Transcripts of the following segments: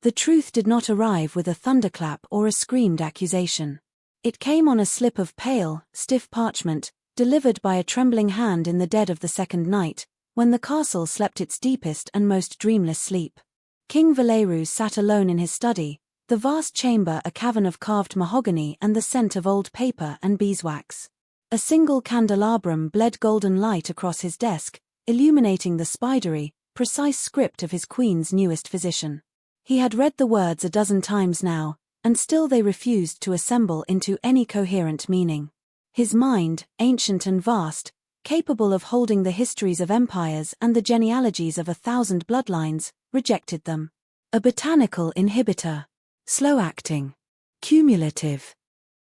The truth did not arrive with a thunderclap or a screamed accusation. It came on a slip of pale, stiff parchment, delivered by a trembling hand in the dead of the second night, when the castle slept its deepest and most dreamless sleep. King Valerus sat alone in his study, the vast chamber a cavern of carved mahogany and the scent of old paper and beeswax. A single candelabrum bled golden light across his desk, illuminating the spidery, precise script of his queen's newest physician. He had read the words a dozen times now, and still they refused to assemble into any coherent meaning. His mind, ancient and vast, capable of holding the histories of empires and the genealogies of 1,000 bloodlines, rejected them. A botanical inhibitor. Slow-acting. Cumulative.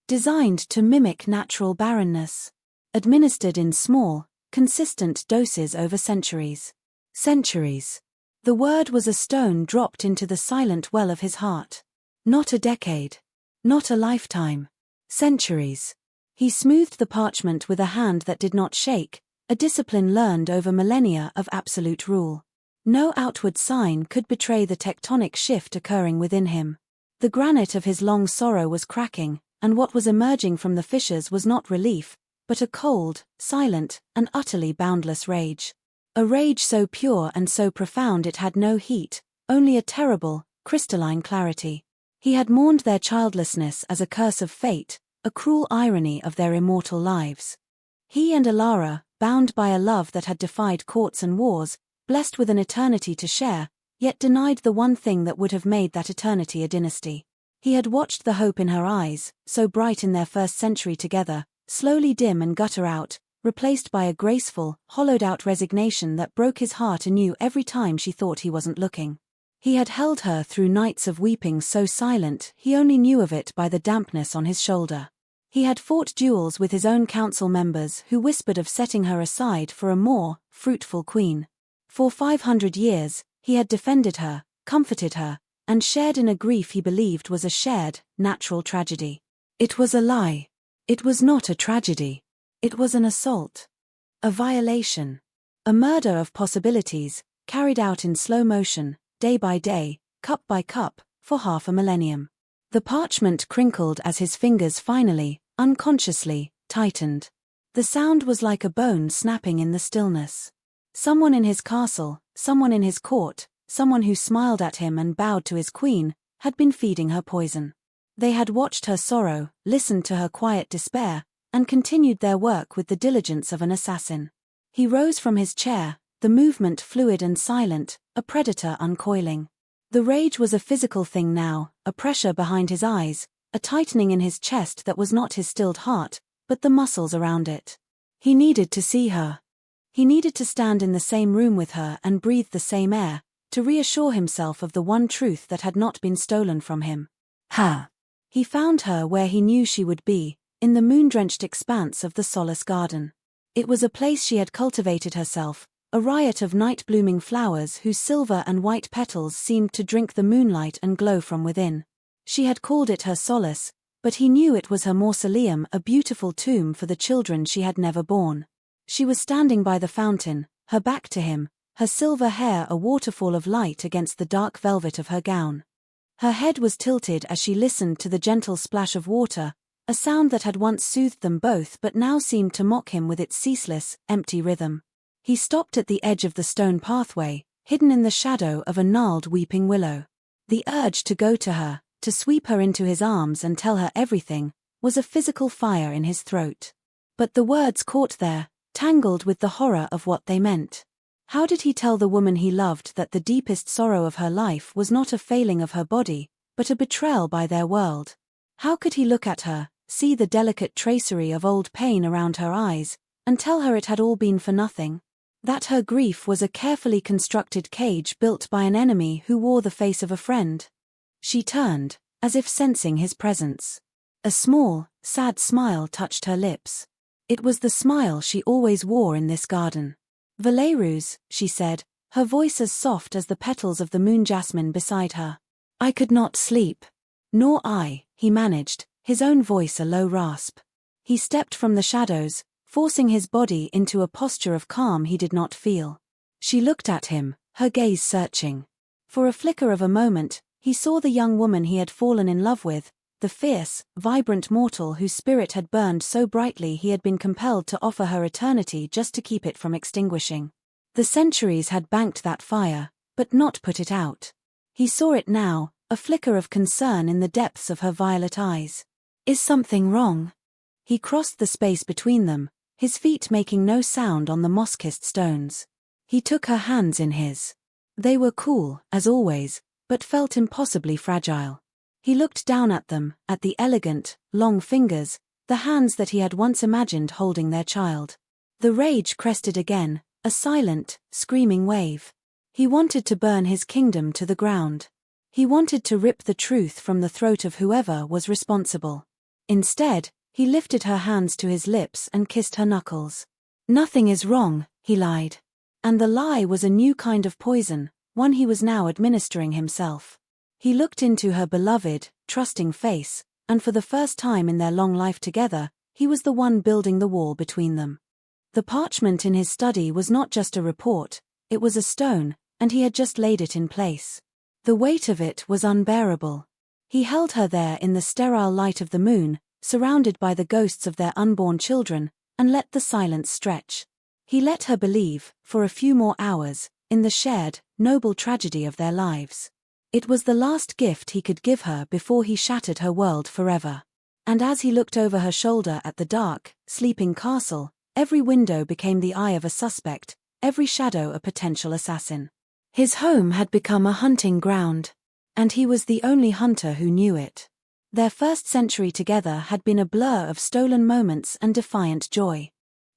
Designed to mimic natural barrenness. Administered in small, consistent doses over centuries. Centuries. The word was a stone dropped into the silent well of his heart. Not a decade. Not a lifetime. Centuries. He smoothed the parchment with a hand that did not shake, a discipline learned over millennia of absolute rule. No outward sign could betray the tectonic shift occurring within him. The granite of his long sorrow was cracking, and what was emerging from the fissures was not relief, but a cold, silent, and utterly boundless rage. A rage so pure and so profound it had no heat, only a terrible, crystalline clarity. He had mourned their childlessness as a curse of fate, a cruel irony of their immortal lives. He and Alara, bound by a love that had defied courts and wars, blessed with an eternity to share, yet denied the one thing that would have made that eternity a dynasty. He had watched the hope in her eyes, so bright in their first century together, slowly dim and gutter out, replaced by a graceful, hollowed-out resignation that broke his heart anew every time she thought he wasn't looking. He had held her through nights of weeping so silent he only knew of it by the dampness on his shoulder. He had fought duels with his own council members who whispered of setting her aside for a more fruitful queen. For 500 years, he had defended her, comforted her, and shared in a grief he believed was a shared, natural tragedy. It was a lie. It was not a tragedy. It was an assault. A violation. A murder of possibilities, carried out in slow motion, day by day, cup by cup, for half a millennium. The parchment crinkled as his fingers finally, unconsciously, tightened. The sound was like a bone snapping in the stillness. Someone in his castle, someone in his court, someone who smiled at him and bowed to his queen, had been feeding her poison. They had watched her sorrow, listened to her quiet despair, and continued their work with the diligence of an assassin. He rose from his chair, the movement fluid and silent, a predator uncoiling. The rage was a physical thing now, a pressure behind his eyes, a tightening in his chest that was not his stilled heart, but the muscles around it. He needed to see her. He needed to stand in the same room with her and breathe the same air, to reassure himself of the one truth that had not been stolen from him. Her. He found her where he knew she would be, in the moon-drenched expanse of the Solace Garden. It was a place she had cultivated herself, a riot of night-blooming flowers whose silver and white petals seemed to drink the moonlight and glow from within. She had called it her solace, but he knew it was her mausoleum, a beautiful tomb for the children she had never born. She was standing by the fountain, her back to him, her silver hair a waterfall of light against the dark velvet of her gown. Her head was tilted as she listened to the gentle splash of water, a sound that had once soothed them both but now seemed to mock him with its ceaseless, empty rhythm. He stopped at the edge of the stone pathway, hidden in the shadow of a gnarled weeping willow. The urge to go to her, to sweep her into his arms and tell her everything, was a physical fire in his throat. But the words caught there, tangled with the horror of what they meant. How did he tell the woman he loved that the deepest sorrow of her life was not a failing of her body, but a betrayal by their world? How could he look at her, see the delicate tracery of old pain around her eyes, and tell her it had all been for nothing? That her grief was a carefully constructed cage built by an enemy who wore the face of a friend? She turned, as if sensing his presence. A small, sad smile touched her lips. It was the smile she always wore in this garden. "Valerus," she said, her voice as soft as the petals of the moon jasmine beside her. "I could not sleep." "Nor I," he managed, his own voice a low rasp. He stepped from the shadows, forcing his body into a posture of calm he did not feel. She looked at him, her gaze searching. For a flicker of a moment, He saw the young woman he had fallen in love with, the fierce, vibrant mortal whose spirit had burned so brightly he had been compelled to offer her eternity just to keep it from extinguishing. The centuries had banked that fire, but not put it out. He saw it now, a flicker of concern in the depths of her violet eyes. Is something wrong? He crossed the space between them, his feet making no sound on the moss-kissed stones. He took her hands in his. They were cool, as always, but felt impossibly fragile. He looked down at them, at the elegant, long fingers, the hands that he had once imagined holding their child. The rage crested again, a silent, screaming wave. He wanted to burn his kingdom to the ground. He wanted to rip the truth from the throat of whoever was responsible. Instead, he lifted her hands to his lips and kissed her knuckles. Nothing is wrong, he lied. And the lie was a new kind of poison, one he was now administering himself. He looked into her beloved, trusting face, and for the first time in their long life together, he was the one building the wall between them. The parchment in his study was not just a report, it was a stone, and he had just laid it in place. The weight of it was unbearable. He held her there in the sterile light of the moon, surrounded by the ghosts of their unborn children, and let the silence stretch. He let her believe, for a few more hours, in the shared, noble tragedy of their lives. It was the last gift he could give her before he shattered her world forever. And as he looked over her shoulder at the dark, sleeping castle, every window became the eye of a suspect, every shadow a potential assassin. His home had become a hunting ground. And he was the only hunter who knew it. Their first century together had been a blur of stolen moments and defiant joy.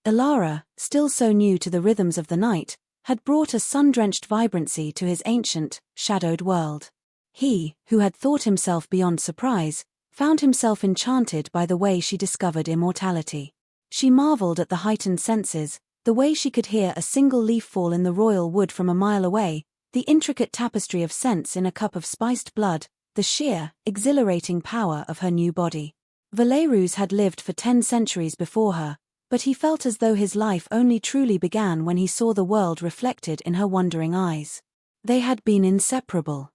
Ilara, still so new to the rhythms of the night, had brought a sun-drenched vibrancy to his ancient, shadowed world. He, who had thought himself beyond surprise, found himself enchanted by the way she discovered immortality. She marveled at the heightened senses, the way she could hear a single leaf fall in the royal wood from a mile away, the intricate tapestry of scents in a cup of spiced blood, the sheer, exhilarating power of her new body. Valerus had lived for 10 centuries before her, but he felt as though his life only truly began when he saw the world reflected in her wondering eyes. They had been inseparable.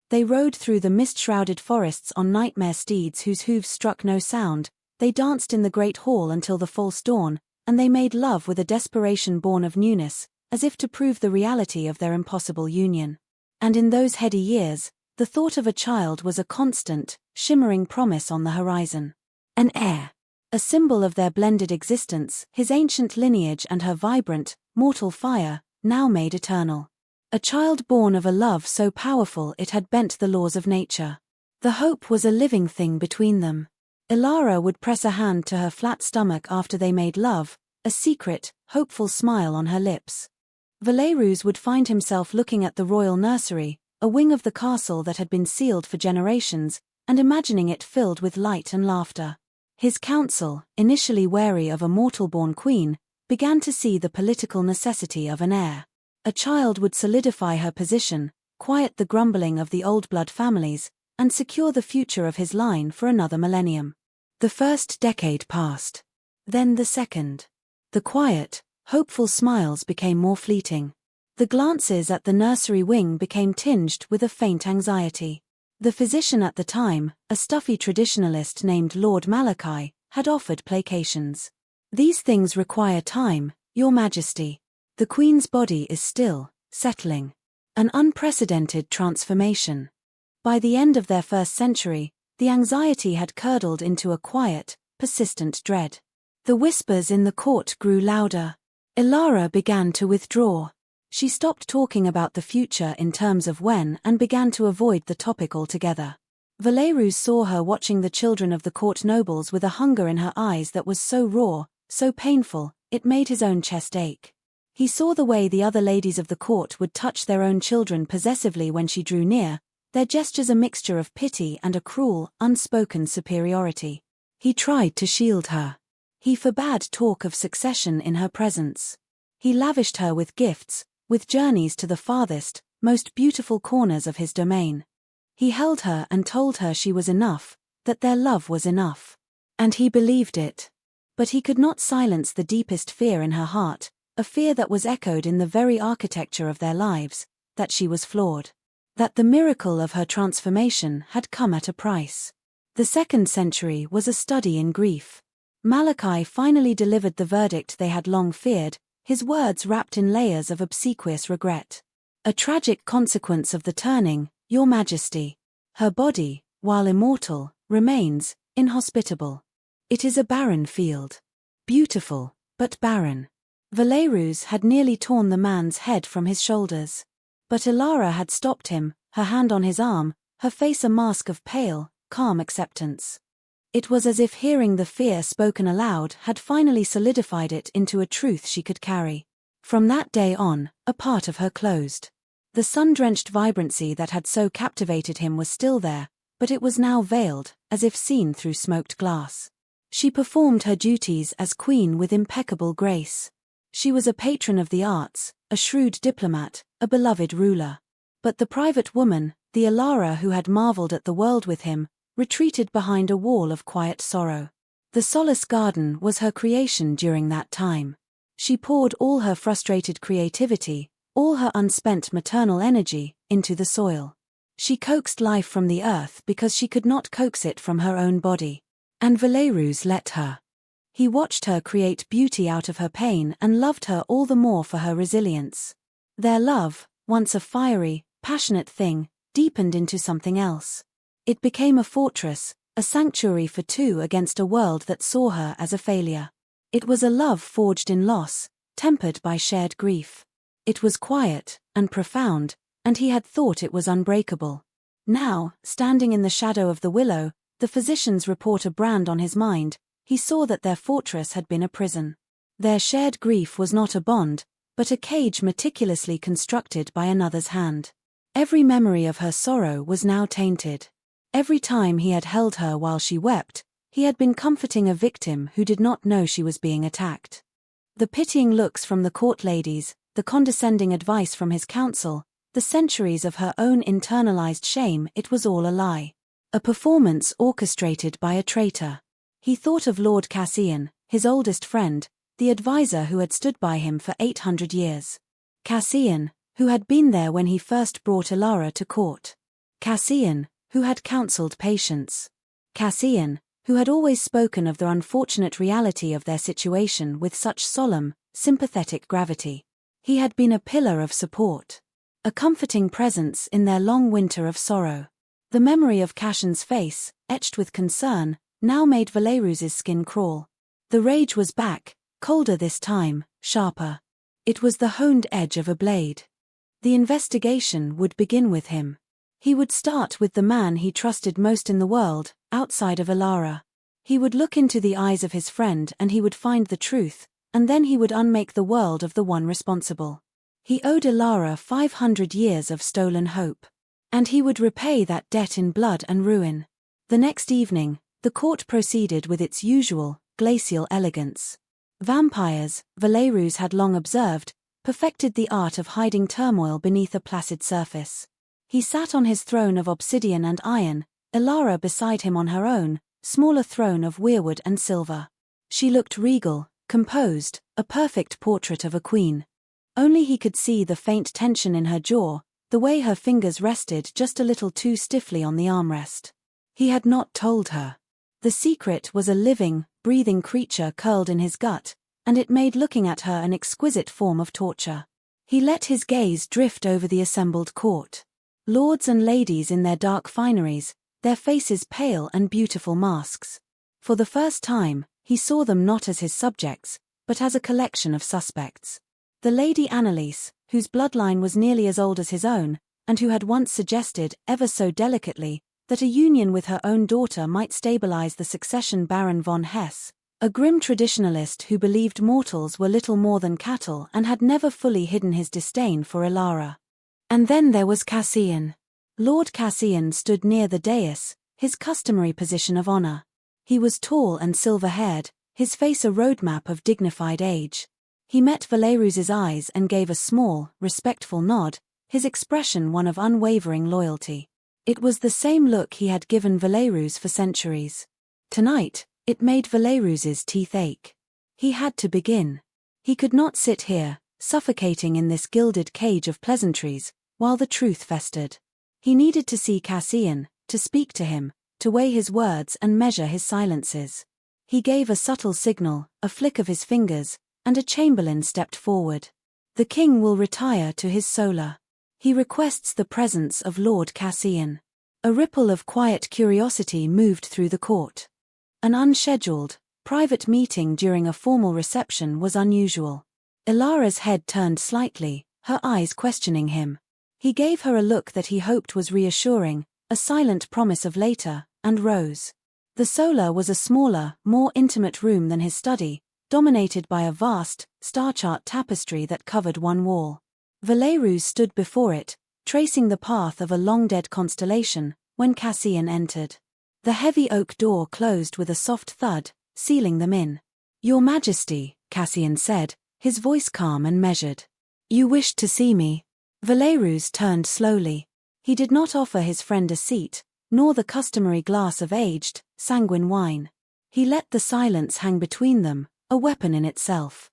They rode through the mist-shrouded forests on nightmare steeds whose hooves struck no sound, they danced in the great hall until the false dawn, and they made love with a desperation born of newness, as if to prove the reality of their impossible union. And in those heady years, the thought of a child was a constant, shimmering promise on the horizon. An heir. A symbol of their blended existence, his ancient lineage and her vibrant, mortal fire, now made eternal. A child born of a love so powerful it had bent the laws of nature. The hope was a living thing between them. Ilara would press a hand to her flat stomach after they made love, a secret, hopeful smile on her lips. Valerus would find himself looking at the royal nursery, a wing of the castle that had been sealed for generations, and imagining it filled with light and laughter. His council, initially wary of a mortal-born queen, began to see the political necessity of an heir. A child would solidify her position, quiet the grumbling of the old blood families, and secure the future of his line for another millennium. The first decade passed. Then the second. The quiet, hopeful smiles became more fleeting. The glances at the nursery wing became tinged with a faint anxiety. The physician at the time, a stuffy traditionalist named Lord Malachi, had offered placations. These things require time, Your Majesty. The Queen's body is still, settling. An unprecedented transformation. By the end of their first century, the anxiety had curdled into a quiet, persistent dread. The whispers in the court grew louder. Ilara began to withdraw. She stopped talking about the future in terms of when and began to avoid the topic altogether. Valerus saw her watching the children of the court nobles with a hunger in her eyes that was so raw, so painful, it made his own chest ache. He saw the way the other ladies of the court would touch their own children possessively when she drew near, their gestures a mixture of pity and a cruel, unspoken superiority. He tried to shield her. He forbade talk of succession in her presence. He lavished her with gifts, with journeys to the farthest, most beautiful corners of his domain. He held her and told her she was enough, that their love was enough. And he believed it. But he could not silence the deepest fear in her heart, a fear that was echoed in the very architecture of their lives, that she was flawed. that the miracle of her transformation had come at a price. The 2nd century was a study in grief. Malachi finally delivered the verdict they had long feared, his words wrapped in layers of obsequious regret. A tragic consequence of the turning, Your Majesty. Her body, while immortal, remains inhospitable. It is a barren field. Beautiful, but barren. Valerus had nearly torn the man's head from his shoulders. But Ilara had stopped him, her hand on his arm, her face a mask of pale, calm acceptance. It was as if hearing the fear spoken aloud had finally solidified it into a truth she could carry. From that day on, a part of her closed. The sun-drenched vibrancy that had so captivated him was still there, but it was now veiled, as if seen through smoked glass. She performed her duties as queen with impeccable grace. She was a patron of the arts, a shrewd diplomat, a beloved ruler. But the private woman, the Ilara who had marveled at the world with him, retreated behind a wall of quiet sorrow. The solace garden was her creation during that time. She poured all her frustrated creativity, all her unspent maternal energy, into the soil. She coaxed life from the earth because she could not coax it from her own body. And Valerus let her. He watched her create beauty out of her pain and loved her all the more for her resilience. Their love, once a fiery, passionate thing, deepened into something else. It became a fortress, a sanctuary for two against a world that saw her as a failure. It was a love forged in loss, tempered by shared grief. It was quiet and profound, and he had thought it was unbreakable. Now, standing in the shadow of the willow, the physician's report a brand on his mind, he saw that their fortress had been a prison. Their shared grief was not a bond, but a cage meticulously constructed by another's hand. Every memory of her sorrow was now tainted. Every time he had held her while she wept, he had been comforting a victim who did not know she was being attacked. The pitying looks from the court ladies, the condescending advice from his council, the centuries of her own internalized shame, it was all a lie. A performance orchestrated by a traitor. He thought of Lord Cassian, his oldest friend, the advisor who had stood by him for 800 years. Cassian, who had been there when he first brought Ilara to court. Cassian, who had counseled patience. Cassian, who had always spoken of the unfortunate reality of their situation with such solemn, sympathetic gravity. He had been a pillar of support. A comforting presence in their long winter of sorrow. The memory of Cassian's face, etched with concern, now made Valerus's skin crawl. The rage was back, colder this time, sharper. It was the honed edge of a blade. The investigation would begin with him. He would start with the man he trusted most in the world, outside of Ilara. He would look into the eyes of his friend and he would find the truth, and then he would unmake the world of the one responsible. He owed Ilara 500 years of stolen hope. And he would repay that debt in blood and ruin. The next evening, the court proceeded with its usual, glacial elegance. Vampires, Valerus had long observed, perfected the art of hiding turmoil beneath a placid surface. He sat on his throne of obsidian and iron, Ilara beside him on her own, smaller throne of weirwood and silver. She looked regal, composed, a perfect portrait of a queen. Only he could see the faint tension in her jaw, the way her fingers rested just a little too stiffly on the armrest. He had not told her. The secret was a living, breathing creature curled in his gut, and it made looking at her an exquisite form of torture. He let his gaze drift over the assembled court. Lords and ladies in their dark fineries, their faces pale and beautiful masks. For the first time, he saw them not as his subjects, but as a collection of suspects. The Lady Annalise, whose bloodline was nearly as old as his own, and who had once suggested, ever so delicately, that a union with her own daughter might stabilize the succession, Baron von Hesse, a grim traditionalist who believed mortals were little more than cattle and had never fully hidden his disdain for Ilara. And then there was Cassian. Lord Cassian stood near the dais, his customary position of honor. He was tall and silver-haired, his face a roadmap of dignified age. He met Valerus's eyes and gave a small, respectful nod, his expression one of unwavering loyalty. It was the same look he had given Valerus for centuries. Tonight, it made Valerus's teeth ache. He had to begin. He could not sit here, suffocating in this gilded cage of pleasantries, while the truth festered. He needed to see Cassian, to speak to him, to weigh his words and measure his silences. He gave a subtle signal, a flick of his fingers, and a chamberlain stepped forward. The king will retire to his solar. He requests the presence of Lord Cassian. A ripple of quiet curiosity moved through the court. An unscheduled, private meeting during a formal reception was unusual. Ilara's head turned slightly, her eyes questioning him. He gave her a look that he hoped was reassuring, a silent promise of later, and rose. The solar was a smaller, more intimate room than his study, dominated by a vast, star-chart tapestry that covered one wall. Valerus stood before it, tracing the path of a long-dead constellation, when Cassian entered. The heavy oak door closed with a soft thud, sealing them in. "Your Majesty," Cassian said, his voice calm and measured. "You wished to see me." Valerus turned slowly. He did not offer his friend a seat, nor the customary glass of aged, sanguine wine. He let the silence hang between them, a weapon in itself.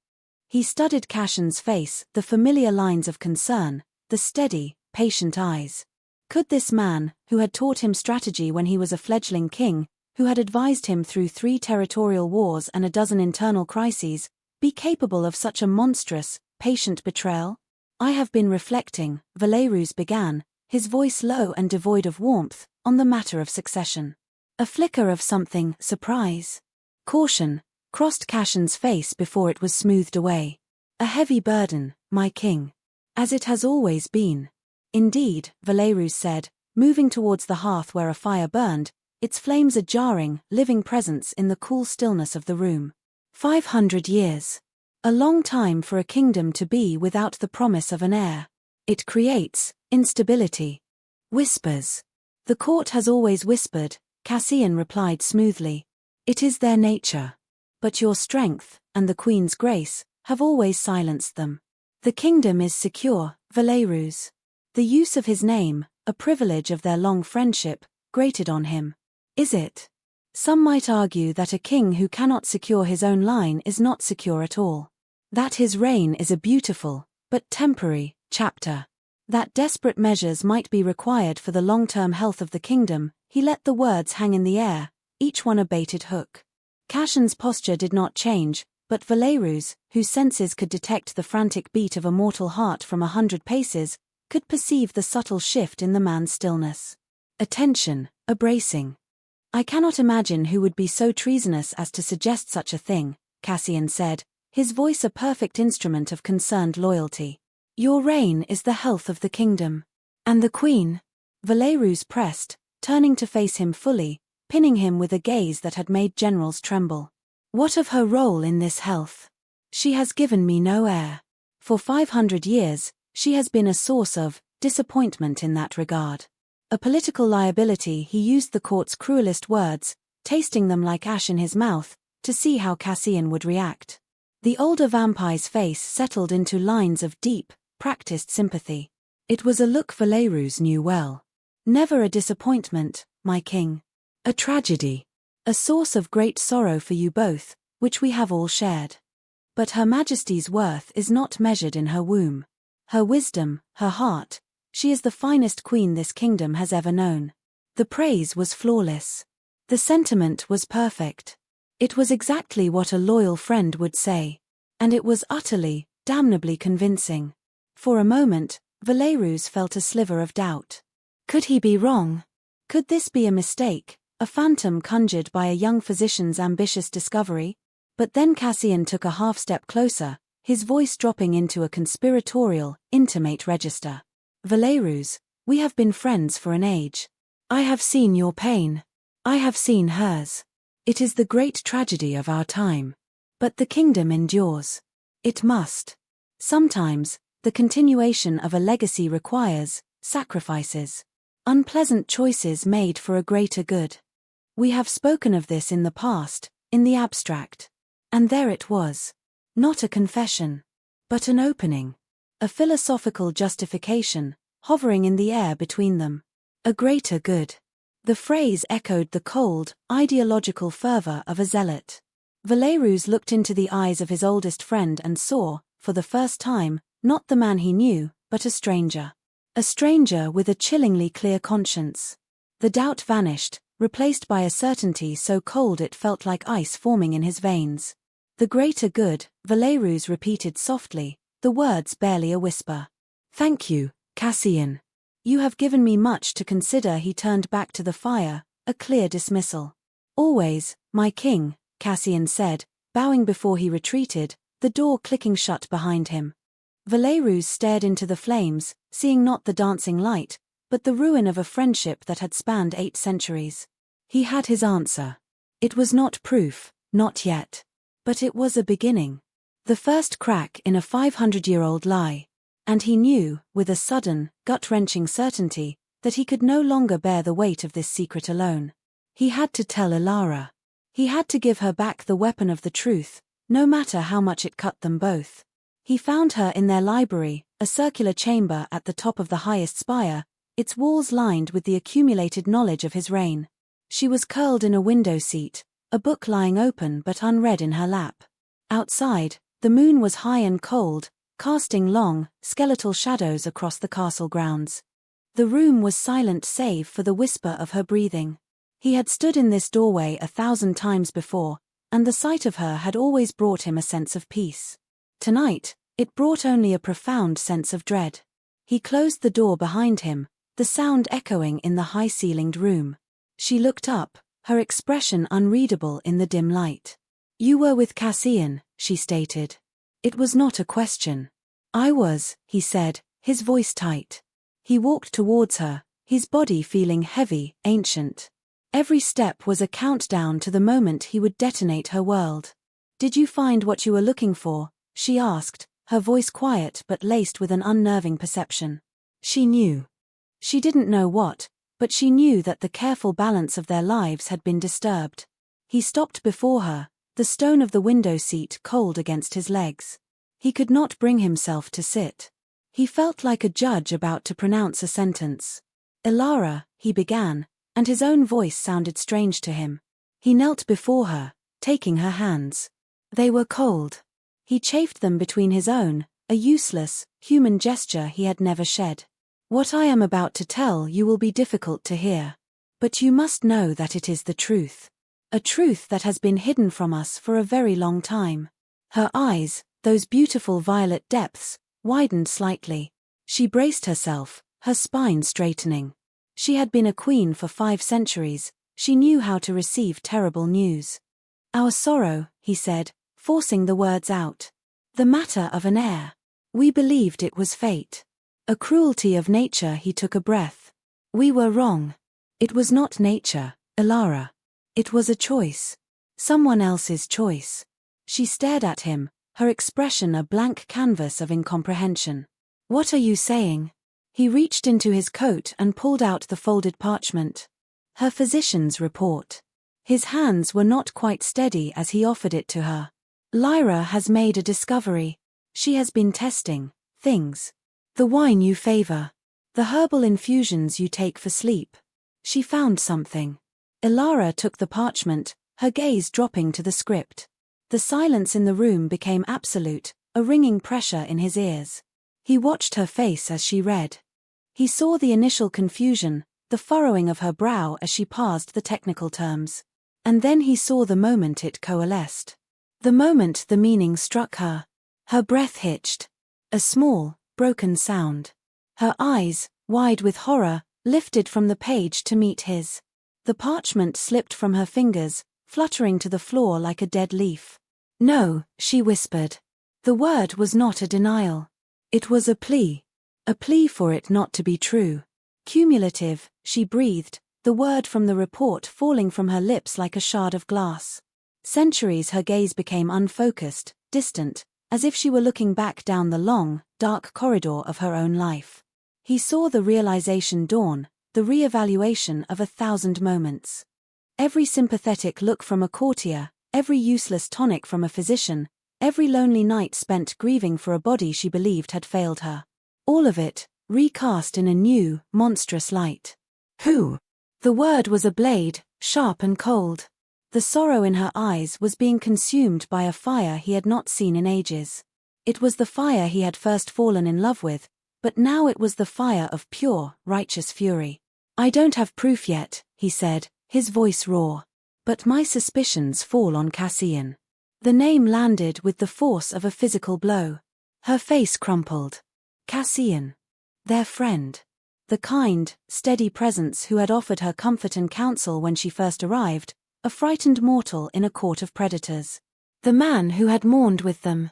He studied Cassian's face, the familiar lines of concern, the steady, patient eyes. Could this man, who had taught him strategy when he was a fledgling king, who had advised him through 3 territorial wars and a dozen internal crises, be capable of such a monstrous, patient betrayal? "I have been reflecting," Valerus began, his voice low and devoid of warmth, "on the matter of succession." A flicker of something, surprise, caution, crossed Cassian's face before it was smoothed away. "A heavy burden, my king. As it has always been." "Indeed," Valerus said, moving towards the hearth where a fire burned, its flames a jarring, living presence in the cool stillness of the room. 500 years. A long time for a kingdom to be without the promise of an heir. It creates instability. Whispers. "The court has always whispered," Cassian replied smoothly. "It is their nature. But your strength, and the Queen's grace, have always silenced them. The kingdom is secure, Valerus." The use of his name, a privilege of their long friendship, grated on him. "Is it? Some might argue that a king who cannot secure his own line is not secure at all. That his reign is a beautiful, but temporary, chapter. That desperate measures might be required for the long-term health of the kingdom." He let the words hang in the air, each one a baited hook. Cassian's posture did not change, but Valerus, whose senses could detect the frantic beat of a mortal heart from 100 paces, could perceive the subtle shift in the man's stillness. A tension, a bracing. "I cannot imagine who would be so treasonous as to suggest such a thing," Cassian said, his voice a perfect instrument of concerned loyalty. "Your reign is the health of the kingdom. And the Queen?" Valerus pressed, turning to face him fully, pinning him with a gaze that had made generals tremble. "What of her role in this health? She has given me no heir. For 500 years, she has been a source of disappointment in that regard. A political liability." He used the court's cruelest words, tasting them like ash in his mouth, to see how Cassian would react. The older vampire's face settled into lines of deep, practiced sympathy. It was a look Valerus knew well. "Never a disappointment, my king. A tragedy. A source of great sorrow for you both, which we have all shared. But Her Majesty's worth is not measured in her womb. Her wisdom, her heart. She is the finest queen this kingdom has ever known." The praise was flawless. The sentiment was perfect. It was exactly what a loyal friend would say. And it was utterly, damnably convincing. For a moment, Valerus felt a sliver of doubt. Could he be wrong? Could this be a mistake, a phantom conjured by a young physician's ambitious discovery? But then Cassian took a half-step closer, his voice dropping into a conspiratorial, intimate register. "Valerus, we have been friends for an age. I have seen your pain. I have seen hers. It is the great tragedy of our time. But the kingdom endures. It must. Sometimes, the continuation of a legacy requires sacrifices. Unpleasant choices made for a greater good. We have spoken of this in the past, in the abstract. And there it was. Not a confession. But an opening. A philosophical justification, hovering in the air between them. A greater good." The phrase echoed the cold, ideological fervor of a zealot. Valerus looked into the eyes of his oldest friend and saw, for the first time, not the man he knew, but a stranger. A stranger with a chillingly clear conscience. The doubt vanished, replaced by a certainty so cold it felt like ice forming in his veins. The greater good, Valerus repeated softly, the words barely a whisper. Thank you, Cassian. You have given me much to consider. He turned back to the fire, a clear dismissal. Always, my king, Cassian said, bowing before he retreated, the door clicking shut behind him. Valerus stared into the flames, seeing not the dancing light, but the ruin of a friendship that had spanned 8 centuries. He had his answer. It was not proof, not yet. But it was a beginning. The first crack in a 500-year-old lie. And he knew, with a sudden, gut-wrenching certainty, that he could no longer bear the weight of this secret alone. He had to tell Ilara. He had to give her back the weapon of the truth, no matter how much it cut them both. He found her in their library, a circular chamber at the top of the highest spire, its walls lined with the accumulated knowledge of his reign. She was curled in a window seat, a book lying open but unread in her lap. Outside, the moon was high and cold, casting long, skeletal shadows across the castle grounds. The room was silent save for the whisper of her breathing. He had stood in this doorway 1,000 times before, and the sight of her had always brought him a sense of peace. Tonight, it brought only a profound sense of dread. He closed the door behind him, the sound echoing in the high-ceilinged room. She looked up, her expression unreadable in the dim light. You were with Cassian, she stated. It was not a question. I was, he said, his voice tight. He walked towards her, his body feeling heavy, ancient. Every step was a countdown to the moment he would detonate her world. Did you find what you were looking for? She asked, her voice quiet but laced with an unnerving perception. She knew. She didn't know what, but she knew that the careful balance of their lives had been disturbed. He stopped before her, the stone of the window seat cold against his legs. He could not bring himself to sit. He felt like a judge about to pronounce a sentence. Ilara, he began, and his own voice sounded strange to him. He knelt before her, taking her hands. They were cold. He chafed them between his own, a useless, human gesture he had never shed. What I am about to tell you will be difficult to hear. But you must know that it is the truth. A truth that has been hidden from us for a very long time. Her eyes, those beautiful violet depths, widened slightly. She braced herself, her spine straightening. She had been a queen for 5 centuries, she knew how to receive terrible news. Our sorrow, he said, forcing the words out. The matter of an heir. We believed it was fate. A cruelty of nature. He took a breath. We were wrong. It was not nature, Ilara. It was a choice. Someone else's choice. She stared at him, her expression a blank canvas of incomprehension. What are you saying? He reached into his coat and pulled out the folded parchment. Her physician's report. His hands were not quite steady as he offered it to her. Lyra has made a discovery. She has been testing things. The wine you favor. The herbal infusions you take for sleep. She found something. Ilara took the parchment, her gaze dropping to the script. The silence in the room became absolute, a ringing pressure in his ears. He watched her face as she read. He saw the initial confusion, the furrowing of her brow as she parsed the technical terms. And then he saw the moment it coalesced. The moment the meaning struck her. Her breath hitched. A small, broken sound. Her eyes, wide with horror, lifted from the page to meet his. The parchment slipped from her fingers, fluttering to the floor like a dead leaf. No, she whispered. The word was not a denial. It was a plea for it not to be true. Cumulative, she breathed, the word from the report falling from her lips like a shard of glass. Centuries her gaze became unfocused, distant, as if she were looking back down the long, dark corridor of her own life. He saw the realization dawn, the re-evaluation of 1,000 moments. Every sympathetic look from a courtier, every useless tonic from a physician, every lonely night spent grieving for a body she believed had failed her. All of it, recast in a new, monstrous light. Who? The word was a blade, sharp and cold. The sorrow in her eyes was being consumed by a fire he had not seen in ages. It was the fire he had first fallen in love with, But now it was the fire of pure, righteous fury. "I don't have proof yet," he said, his voice raw. "But my suspicions fall on Cassian." The name landed with the force of a physical blow. Her face crumpled. Cassian. Their friend. The kind, steady presence who had offered her comfort and counsel when she first arrived, a frightened mortal in a court of predators. The man who had mourned with them.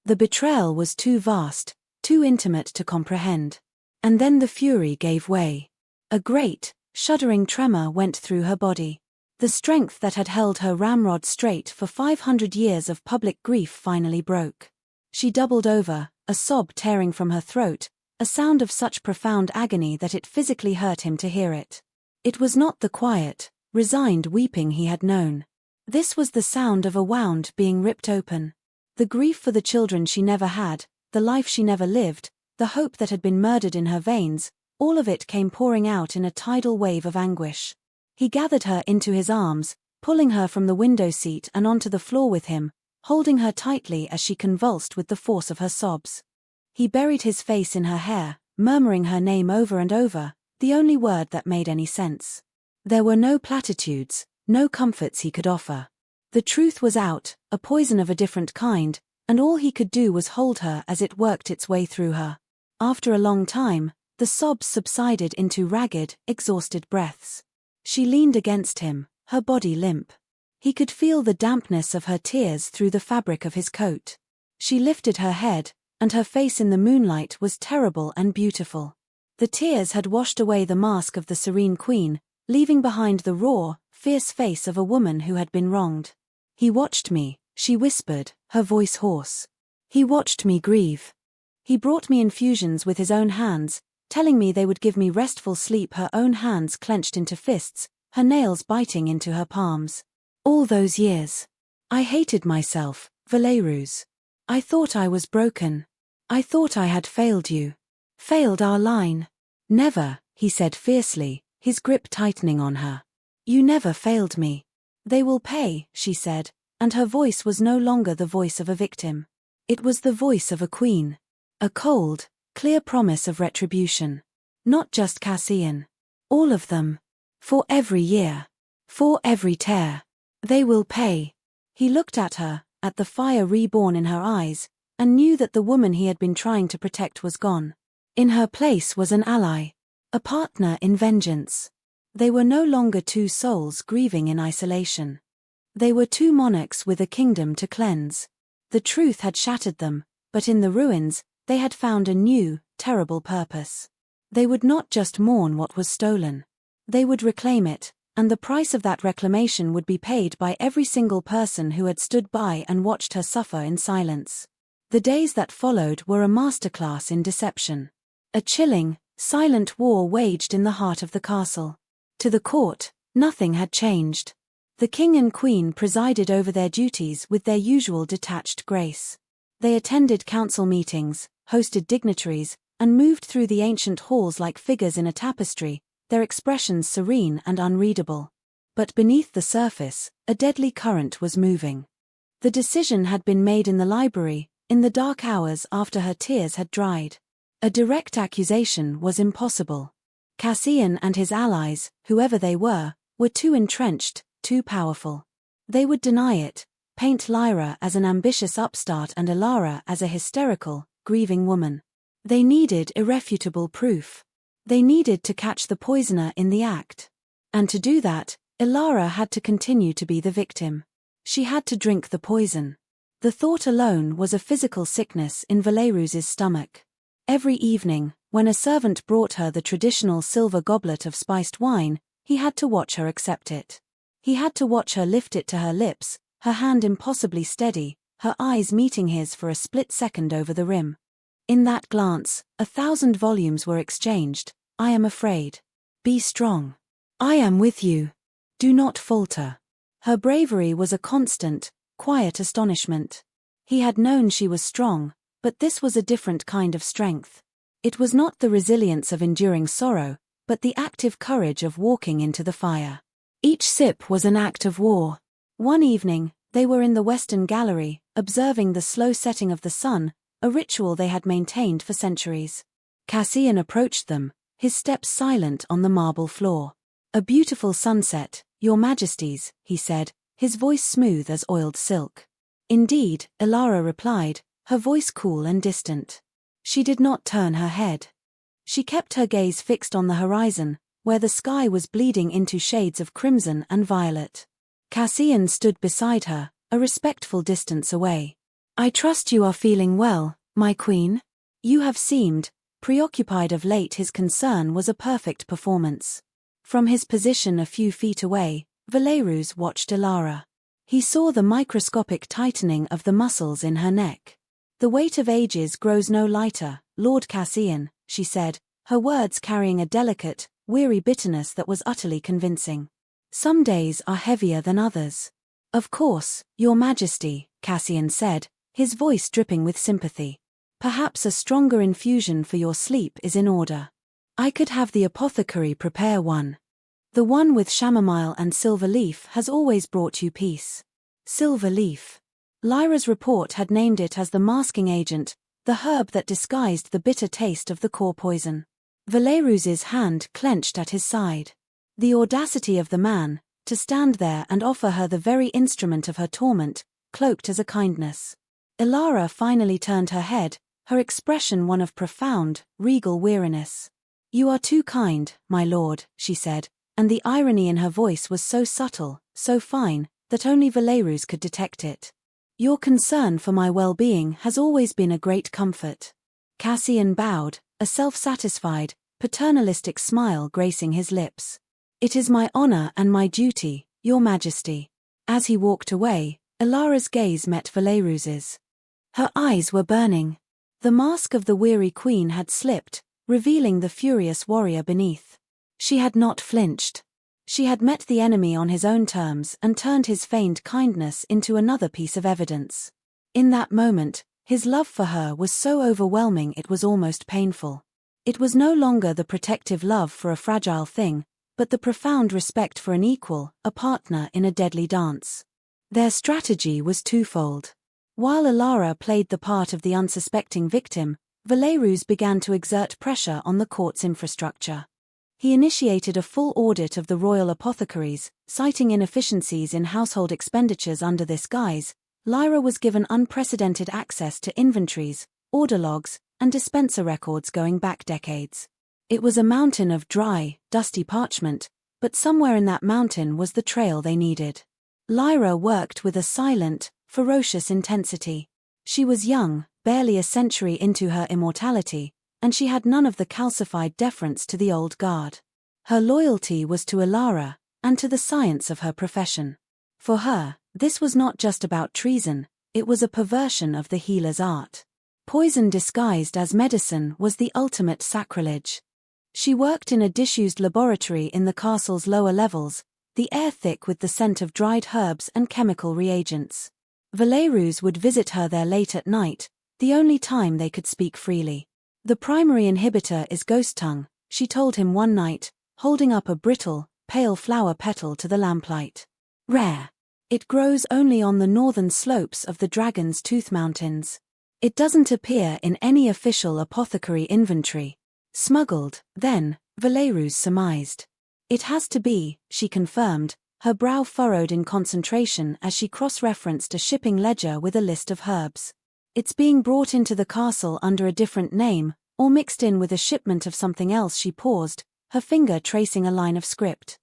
The betrayal was too vast, too intimate to comprehend. And then the fury gave way. A great, shuddering tremor went through her body. The strength that had held her ramrod straight for 500 years of public grief finally broke. She doubled over, a sob tearing from her throat, a sound of such profound agony that it physically hurt him to hear it. It was not the quiet, resigned weeping he had known. This was the sound of a wound being ripped open. The grief for the children she never had, the life she never lived, the hope that had been murdered in her veins, all of it came pouring out in a tidal wave of anguish. He gathered her into his arms, pulling her from the window seat and onto the floor with him, holding her tightly as she convulsed with the force of her sobs. He buried his face in her hair, murmuring her name over and over, the only word that made any sense. There were no platitudes, no comforts he could offer. The truth was out, a poison of a different kind, and all he could do was hold her as it worked its way through her. After a long time, the sobs subsided into ragged, exhausted breaths. She leaned against him, her body limp. He could feel the dampness of her tears through the fabric of his coat. She lifted her head, and her face in the moonlight was terrible and beautiful. The tears had washed away the mask of the serene queen, leaving behind the raw, fierce face of a woman who had been wronged. "He watched me," she whispered, her voice hoarse. "He watched me grieve. He brought me infusions with his own hands, telling me they would give me restful sleep." Her own hands clenched into fists, her nails biting into her palms. "All those years. I hated myself, Valerus. I thought I was broken. I thought I had failed you. Failed our line." "Never," he said fiercely, his grip tightening on her. "You never failed me." "They will pay," she said, and her voice was no longer the voice of a victim. It was the voice of a queen. A cold, clear promise of retribution. Not just Cassian. All of them. For every year. For every tear. They will pay. He looked at her, at the fire reborn in her eyes, and knew that the woman he had been trying to protect was gone. In her place was an ally. A partner in vengeance. They were no longer two souls grieving in isolation. They were two monarchs with a kingdom to cleanse. The truth had shattered them, but in the ruins, they had found a new, terrible purpose. They would not just mourn what was stolen. They would reclaim it, and the price of that reclamation would be paid by every single person who had stood by and watched her suffer in silence. The days that followed were a masterclass in deception. A chilling, silent war waged in the heart of the castle. To the court, nothing had changed. The king and queen presided over their duties with their usual detached grace. They attended council meetings, hosted dignitaries, and moved through the ancient halls like figures in a tapestry, their expressions serene and unreadable. But beneath the surface, a deadly current was moving. The decision had been made in the library, in the dark hours after her tears had dried. A direct accusation was impossible. Cassian and his allies, whoever they were too entrenched, too powerful. They would deny it, paint Lyra as an ambitious upstart and Ilara as a hysterical, grieving woman. They needed irrefutable proof. They needed to catch the poisoner in the act. And to do that, Ilara had to continue to be the victim. She had to drink the poison. The thought alone was a physical sickness in Valerus's stomach. Every evening, when a servant brought her the traditional silver goblet of spiced wine, he had to watch her accept it. He had to watch her lift it to her lips, her hand impossibly steady, her eyes meeting his for a split second over the rim. In that glance, 1,000 volumes were exchanged. "I am afraid. Be strong. I am with you. Do not falter." Her bravery was a constant, quiet astonishment. He had known she was strong, but this was a different kind of strength. It was not the resilience of enduring sorrow, but the active courage of walking into the fire. Each sip was an act of war. One evening, they were in the western gallery, observing the slow setting of the sun, a ritual they had maintained for centuries. Cassian approached them, his steps silent on the marble floor. "A beautiful sunset, your majesties," he said, his voice smooth as oiled silk. "Indeed," Elara replied, her voice cool and distant. She did not turn her head. She kept her gaze fixed on the horizon, where the sky was bleeding into shades of crimson and violet. Cassian stood beside her, a respectful distance away. "I trust you are feeling well, my queen? You have seemed preoccupied of late." His concern was a perfect performance. From his position a few feet away, Valerus watched Elara. He saw the microscopic tightening of the muscles in her neck. "The weight of ages grows no lighter, Lord Cassian," she said, her words carrying a delicate, weary bitterness that was utterly convincing. "Some days are heavier than others." "Of course, your majesty," Cassian said, his voice dripping with sympathy. "Perhaps a stronger infusion for your sleep is in order. I could have the apothecary prepare one. The one with chamomile and silver leaf has always brought you peace." Silver leaf. Lyra's report had named it as the masking agent, the herb that disguised the bitter taste of the core poison. Valerus's hand clenched at his side. The audacity of the man, to stand there and offer her the very instrument of her torment, cloaked as a kindness. Elara finally turned her head, her expression one of profound, regal weariness. "You are too kind, my lord," she said, and the irony in her voice was so subtle, so fine, that only Valerus could detect it. "Your concern for my well-being has always been a great comfort." Cassian bowed, a self-satisfied, paternalistic smile gracing his lips. "It is my honor and my duty, your majesty." As he walked away, Elara's gaze met Valerus's. Her eyes were burning. The mask of the weary queen had slipped, revealing the furious warrior beneath. She had not flinched. She had met the enemy on his own terms and turned his feigned kindness into another piece of evidence. In that moment, his love for her was so overwhelming it was almost painful. It was no longer the protective love for a fragile thing, but the profound respect for an equal, a partner in a deadly dance. Their strategy was twofold. While Elara played the part of the unsuspecting victim, Valerus began to exert pressure on the court's infrastructure. He initiated a full audit of the royal apothecaries, citing inefficiencies in household expenditures. Under this guise, Lyra was given unprecedented access to inventories, order logs, and dispenser records going back decades. It was a mountain of dry, dusty parchment, but somewhere in that mountain was the trail they needed. Lyra worked with a silent, ferocious intensity. She was young, barely a century into her immortality, and she had none of the calcified deference to the old guard. Her loyalty was to Elara, and to the science of her profession. For her, this was not just about treason, it was a perversion of the healer's art. Poison disguised as medicine was the ultimate sacrilege. She worked in a disused laboratory in the castle's lower levels, the air thick with the scent of dried herbs and chemical reagents. Valerus would visit her there late at night, the only time they could speak freely. "The primary inhibitor is ghost tongue," she told him one night, holding up a brittle, pale flower petal to the lamplight. "Rare. It grows only on the northern slopes of the Dragon's Tooth Mountains. It doesn't appear in any official apothecary inventory." "Smuggled, then," Valerus surmised. "It has to be," she confirmed, her brow furrowed in concentration as she cross-referenced a shipping ledger with a list of herbs. "It's being brought into the castle under a different name, or mixed in with a shipment of something else." She paused, her finger tracing a line of script.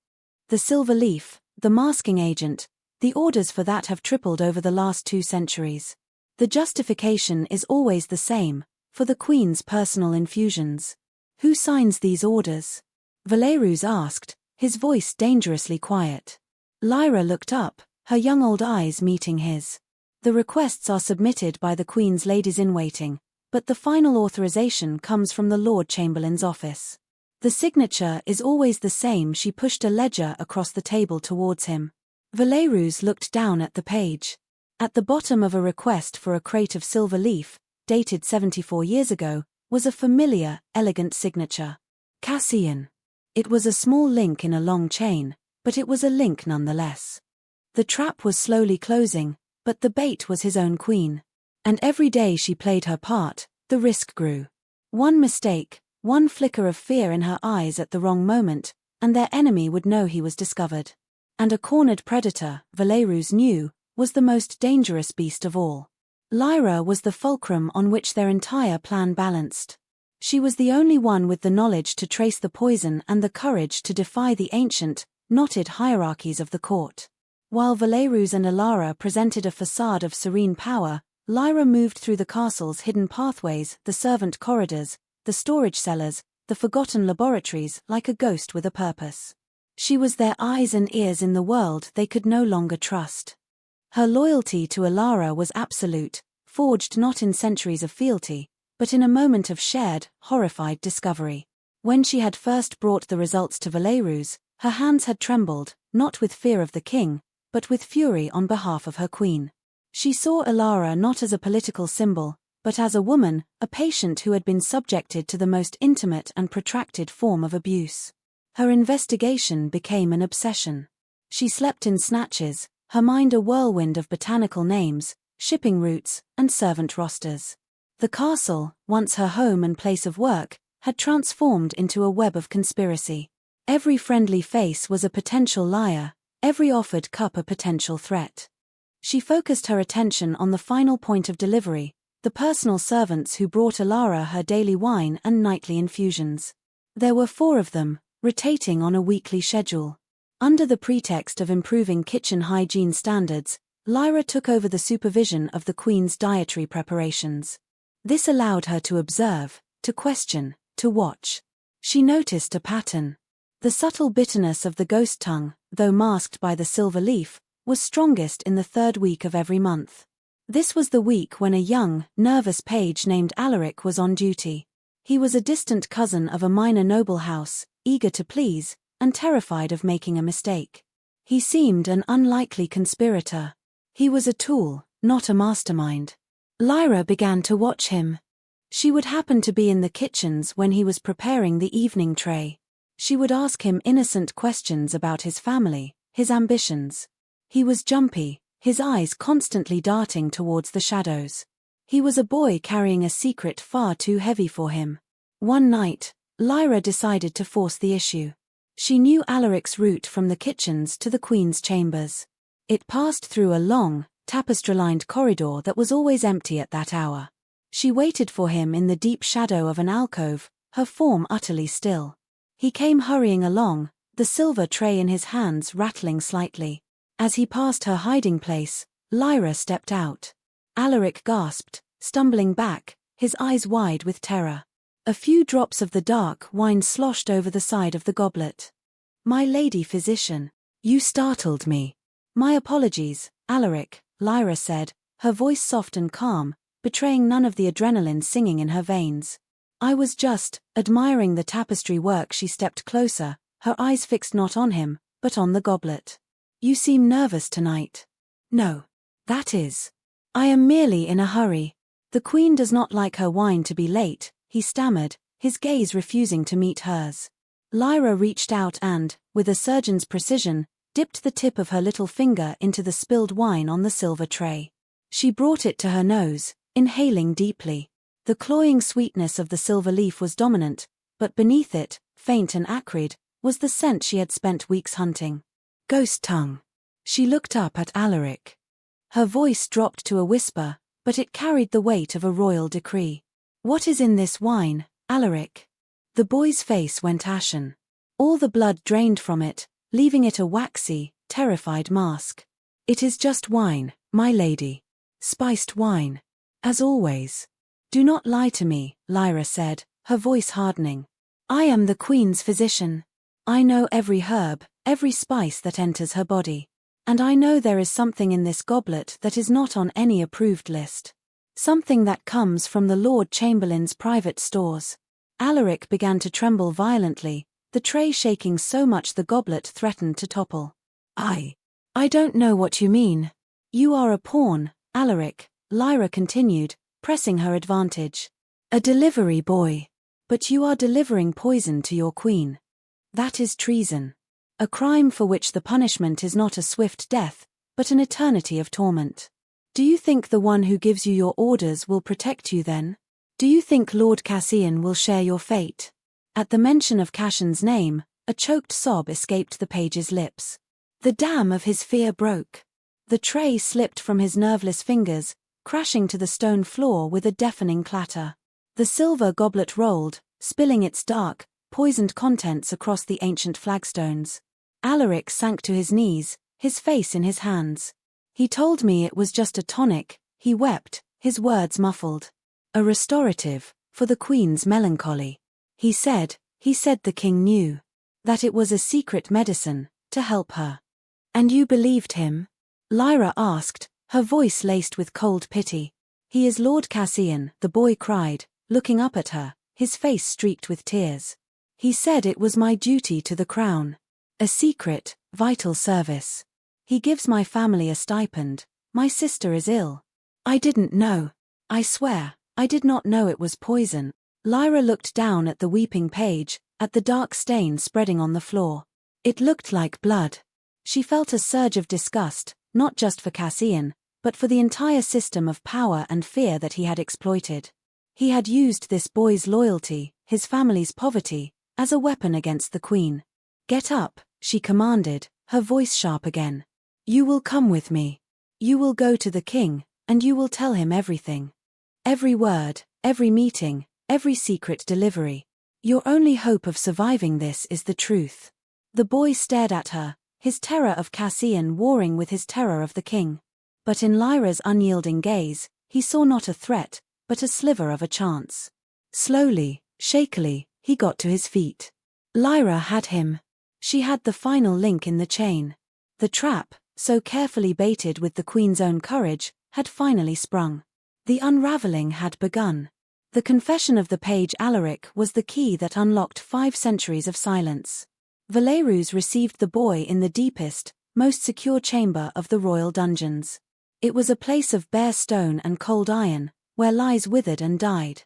"The silver leaf, the masking agent, the orders for that have tripled over the last 2 centuries. The justification is always the same, for the Queen's personal infusions." "Who signs these orders?" Valerus asked, his voice dangerously quiet. Lyra looked up, her young old eyes meeting his. "The requests are submitted by the Queen's ladies-in-waiting, but the final authorization comes from the Lord Chamberlain's office. The signature is always the same." She pushed a ledger across the table towards him. Valerus looked down at the page. At the bottom of a request for a crate of silver leaf, dated 74 years ago, was a familiar, elegant signature. Cassian. It was a small link in a long chain, but it was a link nonetheless. The trap was slowly closing, but the bait was his own queen. And every day she played her part, the risk grew. One mistake, One flicker of fear in her eyes at the wrong moment, and their enemy would know he was discovered. And a cornered predator, Valerus knew, was the most dangerous beast of all. Lyra was the fulcrum on which their entire plan balanced. She was the only one with the knowledge to trace the poison and the courage to defy the ancient, knotted hierarchies of the court. While Valerus and Alara presented a facade of serene power, Lyra moved through the castle's hidden pathways, the servant corridors, the storage cellars, the forgotten laboratories, like a ghost with a purpose. She was their eyes and ears in the world they could no longer trust. Her loyalty to Alara was absolute, forged not in centuries of fealty, but in a moment of shared, horrified discovery. When she had first brought the results to Valerus, her hands had trembled, not with fear of the king, but with fury on behalf of her queen. She saw Alara not as a political symbol, but as a woman, a patient who had been subjected to the most intimate and protracted form of abuse. Her investigation became an obsession. She slept in snatches, her mind a whirlwind of botanical names, shipping routes, and servant rosters. The castle, once her home and place of work, had transformed into a web of conspiracy. Every friendly face was a potential liar, every offered cup a potential threat. She focused her attention on the final point of delivery, the personal servants who brought Alara her daily wine and nightly infusions. There were 4 of them, rotating on a weekly schedule. Under the pretext of improving kitchen hygiene standards, Lyra took over the supervision of the Queen's dietary preparations. This allowed her to observe, to question, to watch. She noticed a pattern. The subtle bitterness of the ghost tongue, though masked by the silver leaf, was strongest in the 3rd week of every month. This was the week when a young, nervous page named Alaric was on duty. He was a distant cousin of a minor noble house, eager to please, and terrified of making a mistake. He seemed an unlikely conspirator. He was a tool, not a mastermind. Lyra began to watch him. She would happen to be in the kitchens when he was preparing the evening tray. She would ask him innocent questions about his family, his ambitions. He was jumpy, his eyes constantly darting towards the shadows. He was a boy carrying a secret far too heavy for him. One night, Lyra decided to force the issue. She knew Alaric's route from the kitchens to the Queen's chambers. It passed through a long, tapestry-lined corridor that was always empty at that hour. She waited for him in the deep shadow of an alcove, her form utterly still. He came hurrying along, the silver tray in his hands rattling slightly. As he passed her hiding place, Lyra stepped out. Alaric gasped, stumbling back, his eyes wide with terror. A few drops of the dark wine sloshed over the side of the goblet. "My lady physician, you startled me." "My apologies, Alaric," Lyra said, her voice soft and calm, betraying none of the adrenaline singing in her veins. "I was just admiring the tapestry work." She stepped closer, her eyes fixed not on him, but on the goblet. "You seem nervous tonight." "No. That is. I am merely in a hurry. The Queen does not like her wine to be late," he stammered, his gaze refusing to meet hers. Lyra reached out and, with a surgeon's precision, dipped the tip of her little finger into the spilled wine on the silver tray. She brought it to her nose, inhaling deeply. The cloying sweetness of the silver leaf was dominant, but beneath it, faint and acrid, was the scent she had spent weeks hunting. "Ghost tongue." She looked up at Alaric. Her voice dropped to a whisper, but it carried the weight of a royal decree. "What is in this wine, Alaric?" The boy's face went ashen. All the blood drained from it, leaving it a waxy, terrified mask. "It is just wine, my lady. Spiced wine. As always." "Do not lie to me," Lyra said, her voice hardening. "I am the Queen's physician. I know every herb, every spice that enters her body. And I know there is something in this goblet that is not on any approved list. Something that comes from the Lord Chamberlain's private stores." Alaric began to tremble violently, the tray shaking so much the goblet threatened to topple. I don't know what you mean." "You are a pawn, Alaric," Lyra continued, pressing her advantage. "A delivery boy. But you are delivering poison to your queen. That is treason. A crime for which the punishment is not a swift death, but an eternity of torment. Do you think the one who gives you your orders will protect you then? Do you think Lord Cassian will share your fate?" At the mention of Cassion's name, a choked sob escaped the page's lips. The dam of his fear broke. The tray slipped from his nerveless fingers, crashing to the stone floor with a deafening clatter. The silver goblet rolled, spilling its dark, poisoned contents across the ancient flagstones. Alaric sank to his knees, his face in his hands. He told me it was just a tonic, he wept, his words muffled. A restorative, for the Queen's melancholy. He said the king knew. That it was a secret medicine, to help her. And you believed him? Lyra asked, her voice laced with cold pity. He is Lord Cassian, the boy cried, looking up at her, his face streaked with tears. He said it was my duty to the crown. A secret, vital service. He gives my family a stipend. My sister is ill. I didn't know. I swear, I did not know it was poison. Lyra looked down at the weeping page, at the dark stain spreading on the floor. It looked like blood. She felt a surge of disgust, not just for Cassian, but for the entire system of power and fear that he had exploited. He had used this boy's loyalty, his family's poverty, as a weapon against the Queen. Get up, she commanded, her voice sharp again. You will come with me. You will go to the king, and you will tell him everything. Every word, every meeting, every secret delivery. Your only hope of surviving this is the truth. The boy stared at her, his terror of Cassian warring with his terror of the king. But in Lyra's unyielding gaze, he saw not a threat, but a sliver of a chance. Slowly, shakily, he got to his feet. Lyra had him. She had the final link in the chain. The trap, so carefully baited with the Queen's own courage, had finally sprung. The unraveling had begun. The confession of the page Alaric was the key that unlocked 5 centuries of silence. Valerus received the boy in the deepest, most secure chamber of the royal dungeons. It was a place of bare stone and cold iron, where lies withered and died.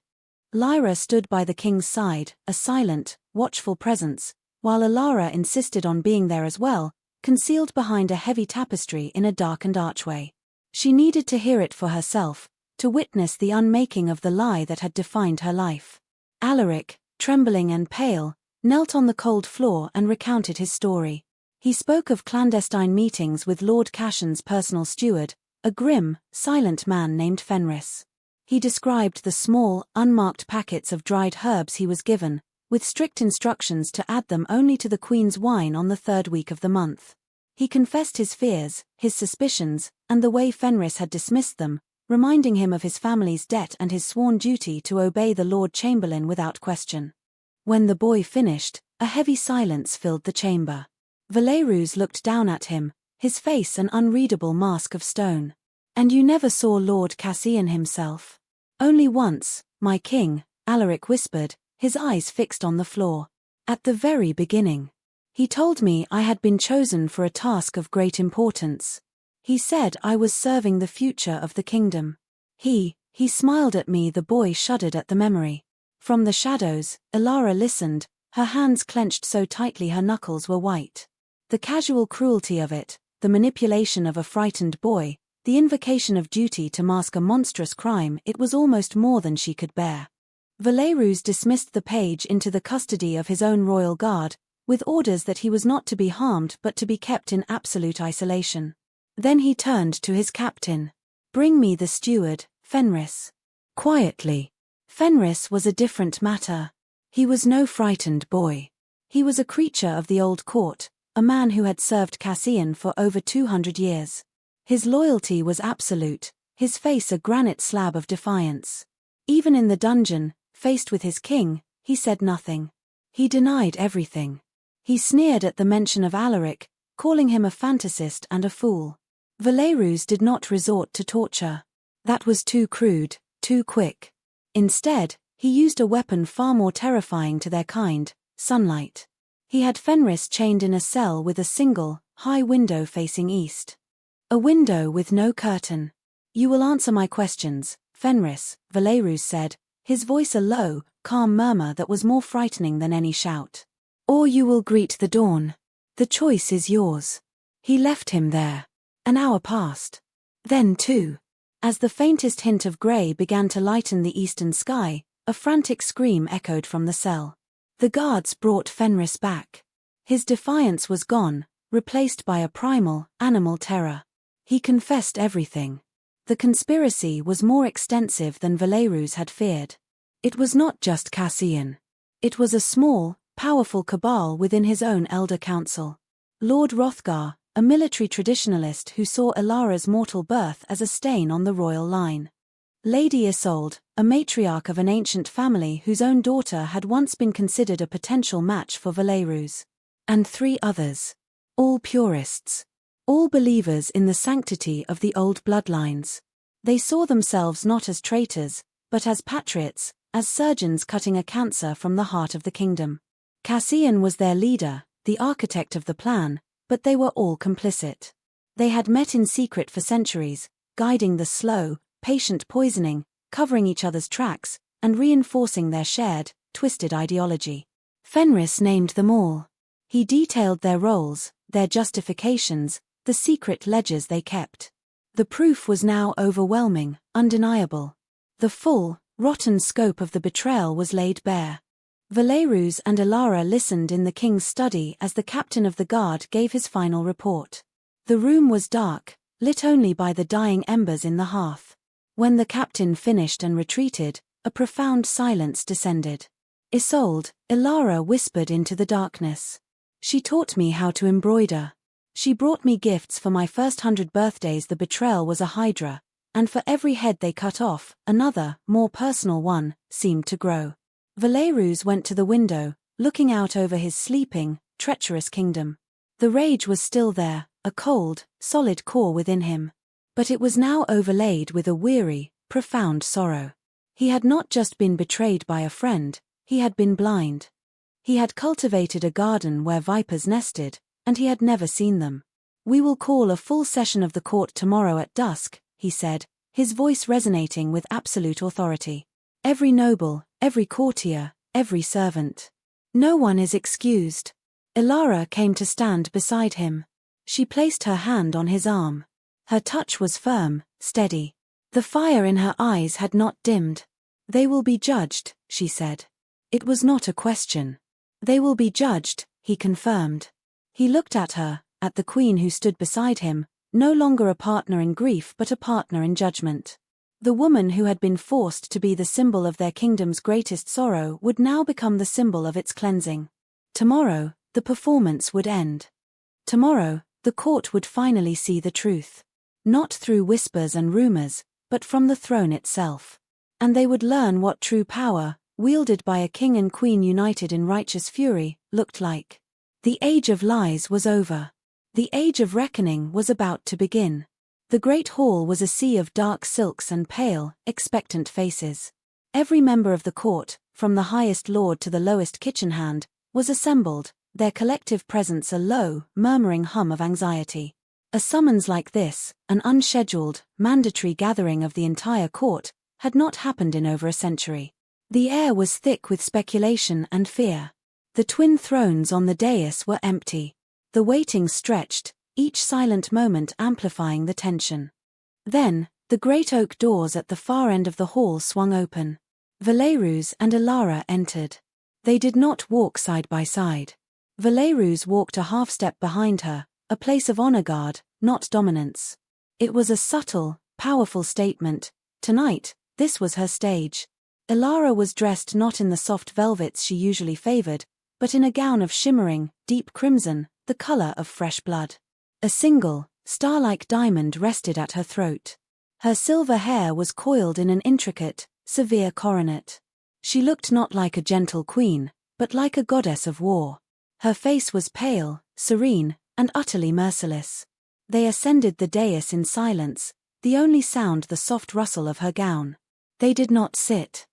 Lyra stood by the king's side, a silent, watchful presence, while Alara insisted on being there as well, concealed behind a heavy tapestry in a darkened archway. She needed to hear it for herself, to witness the unmaking of the lie that had defined her life. Alaric, trembling and pale, knelt on the cold floor and recounted his story. He spoke of clandestine meetings with Lord Cassion's personal steward, a grim, silent man named Fenris. He described the small, unmarked packets of dried herbs he was given, with strict instructions to add them only to the Queen's wine on the 3rd week of the month. He confessed his fears, his suspicions, and the way Fenris had dismissed them, reminding him of his family's debt and his sworn duty to obey the Lord Chamberlain without question. When the boy finished, a heavy silence filled the chamber. Valerus looked down at him, his face an unreadable mask of stone. And you never saw Lord Cassian himself? Only once, my king, Alaric whispered, his eyes fixed on the floor. At the very beginning. He told me I had been chosen for a task of great importance. He said I was serving the future of the kingdom. He smiled at me. The boy shuddered at the memory. From the shadows, Alara listened, her hands clenched so tightly her knuckles were white. The casual cruelty of it, the manipulation of a frightened boy, the invocation of duty to mask a monstrous crime, it was almost more than she could bear. Valerus dismissed the page into the custody of his own royal guard, with orders that he was not to be harmed but to be kept in absolute isolation. Then he turned to his captain. Bring me the steward, Fenris. Quietly. Fenris was a different matter. He was no frightened boy. He was a creature of the old court, a man who had served Cassian for over 200 years. His loyalty was absolute, his face a granite slab of defiance. Even in the dungeon, faced with his king, he said nothing. He denied everything. He sneered at the mention of Alaric, calling him a fantasist and a fool. Valerus did not resort to torture. That was too crude, too quick. Instead, he used a weapon far more terrifying to their kind, sunlight. He had Fenris chained in a cell with a single, high window facing east. A window with no curtain. You will answer my questions, Fenris, Valerus said, his voice a low, calm murmur that was more frightening than any shout. Or you will greet the dawn. The choice is yours. He left him there. An hour passed. Then 2. As the faintest hint of grey began to lighten the eastern sky, a frantic scream echoed from the cell. The guards brought Fenris back. His defiance was gone, replaced by a primal, animal terror. He confessed everything. The conspiracy was more extensive than Valerus had feared. It was not just Cassian. It was a small, powerful cabal within his own elder council. Lord Hrothgar, a military traditionalist who saw Ilara's mortal birth as a stain on the royal line. Lady Isolde, a matriarch of an ancient family whose own daughter had once been considered a potential match for Valerus. And 3 others. All purists. All believers in the sanctity of the old bloodlines. They saw themselves not as traitors, but as patriots, as surgeons cutting a cancer from the heart of the kingdom. Cassian was their leader, the architect of the plan, but they were all complicit. They had met in secret for centuries, guiding the slow, patient poisoning, covering each other's tracks, and reinforcing their shared, twisted ideology. Fenris named them all. He detailed their roles, their justifications, the secret ledgers they kept. The proof was now overwhelming, undeniable. The full, rotten scope of the betrayal was laid bare. Valerus and Ilara listened in the king's study as the captain of the guard gave his final report. The room was dark, lit only by the dying embers in the hearth. When the captain finished and retreated, a profound silence descended. Isolde, Ilara whispered into the darkness. She taught me how to embroider. She brought me gifts for my first 100 birthdays. The betrayal was a hydra, and for every head they cut off, another, more personal one, seemed to grow. Valerus went to the window, looking out over his sleeping, treacherous kingdom. The rage was still there, a cold, solid core within him. But it was now overlaid with a weary, profound sorrow. He had not just been betrayed by a friend, he had been blind. He had cultivated a garden where vipers nested, and he had never seen them. "We will call a full session of the court tomorrow at dusk," he said, his voice resonating with absolute authority. "Every noble, every courtier, every servant. No one is excused." Ilara came to stand beside him. She placed her hand on his arm. Her touch was firm, steady. The fire in her eyes had not dimmed. "They will be judged," she said. It was not a question. "They will be judged," he confirmed. He looked at her, at the queen who stood beside him, no longer a partner in grief but a partner in judgment. The woman who had been forced to be the symbol of their kingdom's greatest sorrow would now become the symbol of its cleansing. Tomorrow, the performance would end. Tomorrow, the court would finally see the truth. Not through whispers and rumors, but from the throne itself. And they would learn what true power, wielded by a king and queen united in righteous fury, looked like. The age of lies was over. The age of reckoning was about to begin. The great hall was a sea of dark silks and pale, expectant faces. Every member of the court, from the highest lord to the lowest kitchen hand, was assembled, their collective presence a low, murmuring hum of anxiety. A summons like this, an unscheduled, mandatory gathering of the entire court, had not happened in over a century. The air was thick with speculation and fear. The twin thrones on the dais were empty. The waiting stretched, each silent moment amplifying the tension. Then, the great oak doors at the far end of the hall swung open. Valerus and Ilara entered. They did not walk side by side. Valerus walked a half-step behind her, a place of honor guard, not dominance. It was a subtle, powerful statement. Tonight, this was her stage. Ilara was dressed not in the soft velvets she usually favored, but in a gown of shimmering, deep crimson, the color of fresh blood. A single, star-like diamond rested at her throat. Her silver hair was coiled in an intricate, severe coronet. She looked not like a gentle queen, but like a goddess of war. Her face was pale, serene, and utterly merciless. They ascended the dais in silence, the only sound the soft rustle of her gown. They did not sit.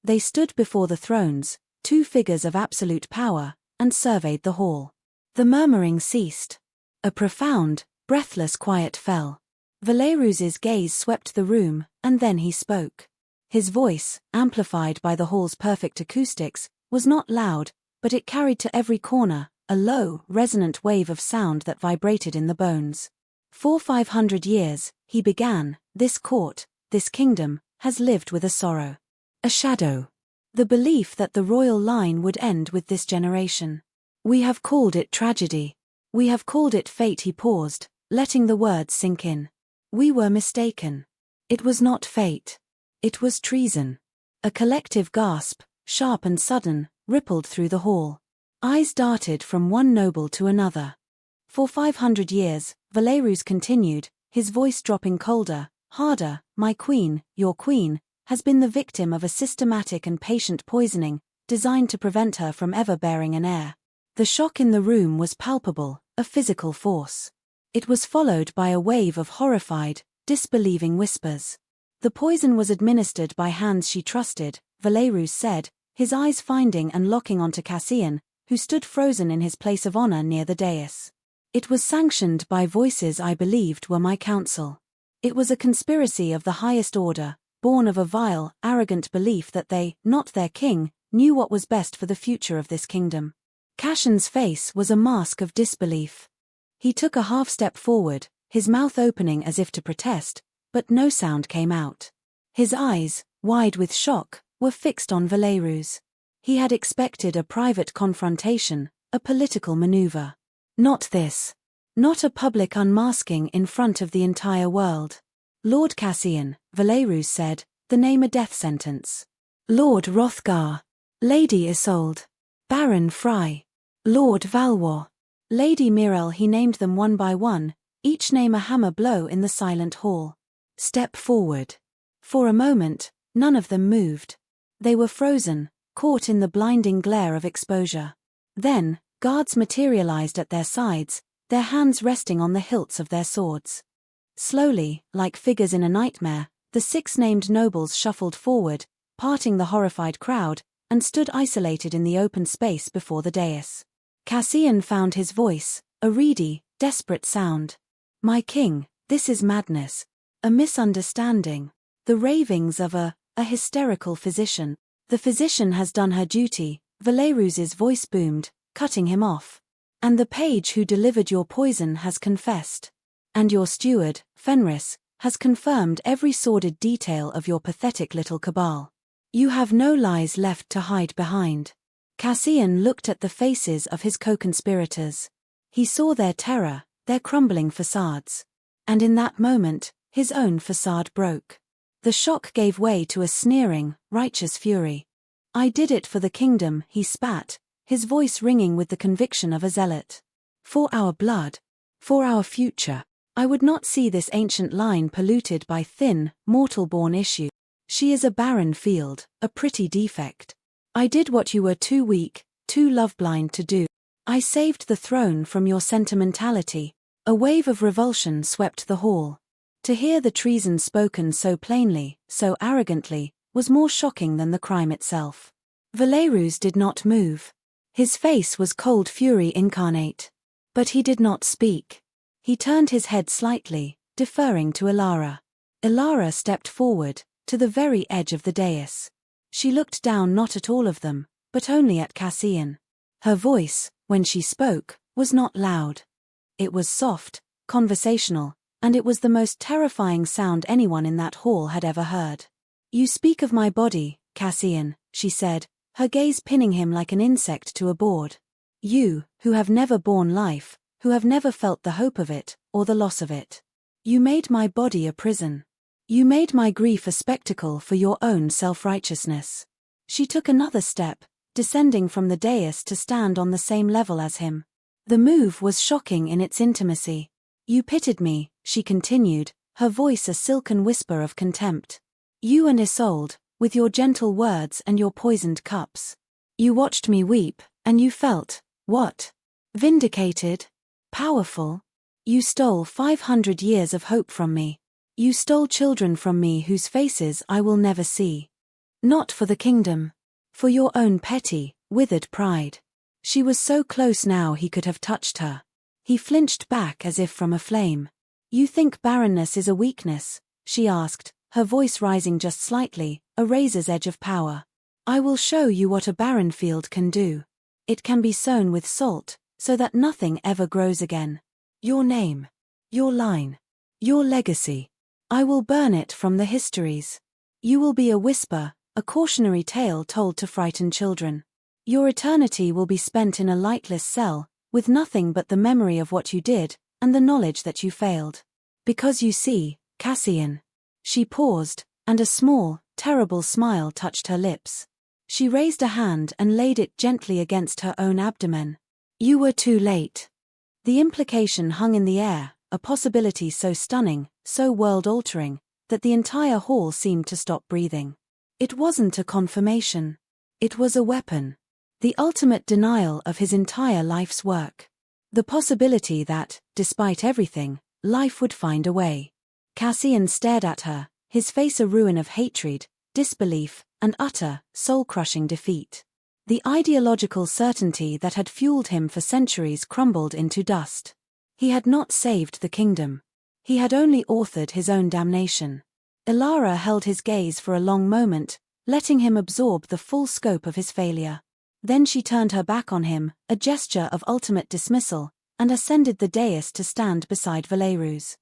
They stood before the thrones, 2 figures of absolute power, and surveyed the hall. The murmuring ceased. A profound, breathless quiet fell. Valerus's gaze swept the room, and then he spoke. His voice, amplified by the hall's perfect acoustics, was not loud, but it carried to every corner, a low, resonant wave of sound that vibrated in the bones. "For 500 years, he began, this court, this kingdom, has lived with a sorrow. A shadow. The belief that the royal line would end with this generation. We have called it tragedy. We have called it fate. He paused, letting the words sink in. We were mistaken. It was not fate. It was treason. A collective gasp, sharp and sudden, rippled through the hall. Eyes darted from one noble to another. For 500 years, Valerus continued, his voice dropping colder, harder, my queen, your queen, has been the victim of a systematic and patient poisoning, designed to prevent her from ever bearing an heir. The shock in the room was palpable, a physical force. It was followed by a wave of horrified, disbelieving whispers. The poison was administered by hands she trusted, Valerus said, his eyes finding and locking onto Cassian, who stood frozen in his place of honor near the dais. It was sanctioned by voices I believed were my counsel. It was a conspiracy of the highest order, born of a vile, arrogant belief that they, not their king, knew what was best for the future of this kingdom. Cassian's face was a mask of disbelief. He took a half-step forward, his mouth opening as if to protest, but no sound came out. His eyes, wide with shock, were fixed on Valerus. He had expected a private confrontation, a political maneuver. Not this. Not a public unmasking in front of the entire world. Lord Cassian, Valerus said, the name a death sentence. Lord Hrothgar. Lady Isolde. Baron Frey. Lord Valois. Lady Mirel. He named them one by one, each name a hammer blow in the silent hall. Step forward. For a moment, none of them moved. They were frozen, caught in the blinding glare of exposure. Then, guards materialized at their sides, their hands resting on the hilts of their swords. Slowly, like figures in a nightmare, the 6 named nobles shuffled forward, parting the horrified crowd, and stood isolated in the open space before the dais. Cassian found his voice, a reedy, desperate sound. My king, this is madness. A misunderstanding. The ravings of a hysterical physician. The physician has done her duty, Valerus's voice boomed, cutting him off. And the page who delivered your poison has confessed. And your steward, Fenris, has confirmed every sordid detail of your pathetic little cabal. You have no lies left to hide behind. Cassian looked at the faces of his co-conspirators. He saw their terror, their crumbling facades. And in that moment, his own facade broke. The shock gave way to a sneering, righteous fury. I did it for the kingdom, he spat, his voice ringing with the conviction of a zealot. For our blood. For our future. I would not see this ancient line polluted by thin, mortal-born issue. She is a barren field, a pretty defect. I did what you were too weak, too love-blind to do. I saved the throne from your sentimentality. A wave of revulsion swept the hall. To hear the treason spoken so plainly, so arrogantly, was more shocking than the crime itself. Valerus did not move. His face was cold fury incarnate. But he did not speak. He turned his head slightly, deferring to Ilara. Ilara stepped forward, to the very edge of the dais. She looked down not at all of them, but only at Cassian. Her voice, when she spoke, was not loud. It was soft, conversational, and it was the most terrifying sound anyone in that hall had ever heard. You speak of my body, Cassian, she said, her gaze pinning him like an insect to a board. You, who have never borne life, who have never felt the hope of it, or the loss of it. You made my body a prison. You made my grief a spectacle for your own self-righteousness. She took another step, descending from the dais to stand on the same level as him. The move was shocking in its intimacy. You pitied me, she continued, her voice a silken whisper of contempt. You and Isolde, with your gentle words and your poisoned cups. You watched me weep, and you felt, what? Vindicated? Powerful? You stole 500 years of hope from me. You stole children from me whose faces I will never see. Not for the kingdom. For your own petty, withered pride. She was so close now he could have touched her. He flinched back as if from a flame. You think barrenness is a weakness? She asked, her voice rising just slightly, a razor's edge of power. I will show you what a barren field can do. It can be sown with salt, so that nothing ever grows again. Your name. Your line. Your legacy. I will burn it from the histories. You will be a whisper, a cautionary tale told to frighten children. Your eternity will be spent in a lightless cell, with nothing but the memory of what you did, and the knowledge that you failed. Because you see, Cassian. She paused, and a small, terrible smile touched her lips. She raised a hand and laid it gently against her own abdomen. You were too late. The implication hung in the air, a possibility so stunning, so world-altering, that the entire hall seemed to stop breathing. It wasn't a confirmation. It was a weapon. The ultimate denial of his entire life's work. The possibility that, despite everything, life would find a way. Cassian stared at her, his face a ruin of hatred, disbelief, and utter, soul-crushing defeat. The ideological certainty that had fueled him for centuries crumbled into dust. He had not saved the kingdom. He had only authored his own damnation. Ilara held his gaze for a long moment, letting him absorb the full scope of his failure. Then she turned her back on him, a gesture of ultimate dismissal, and ascended the dais to stand beside Valerus.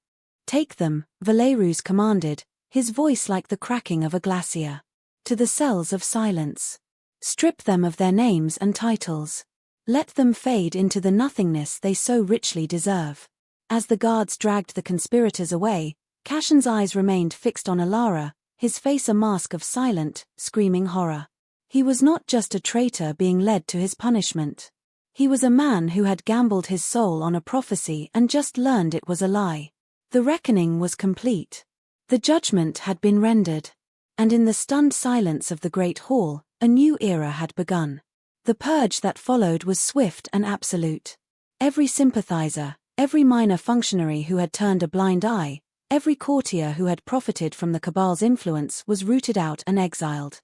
Take them, Valerus commanded, his voice like the cracking of a glacier. To the cells of silence. Strip them of their names and titles. Let them fade into the nothingness they so richly deserve. As the guards dragged the conspirators away, Cassian's eyes remained fixed on Ilara, his face a mask of silent, screaming horror. He was not just a traitor being led to his punishment. He was a man who had gambled his soul on a prophecy and just learned it was a lie. The reckoning was complete. The judgment had been rendered. And in the stunned silence of the great hall, a new era had begun. The purge that followed was swift and absolute. Every sympathizer, every minor functionary who had turned a blind eye, every courtier who had profited from the cabal's influence was rooted out and exiled.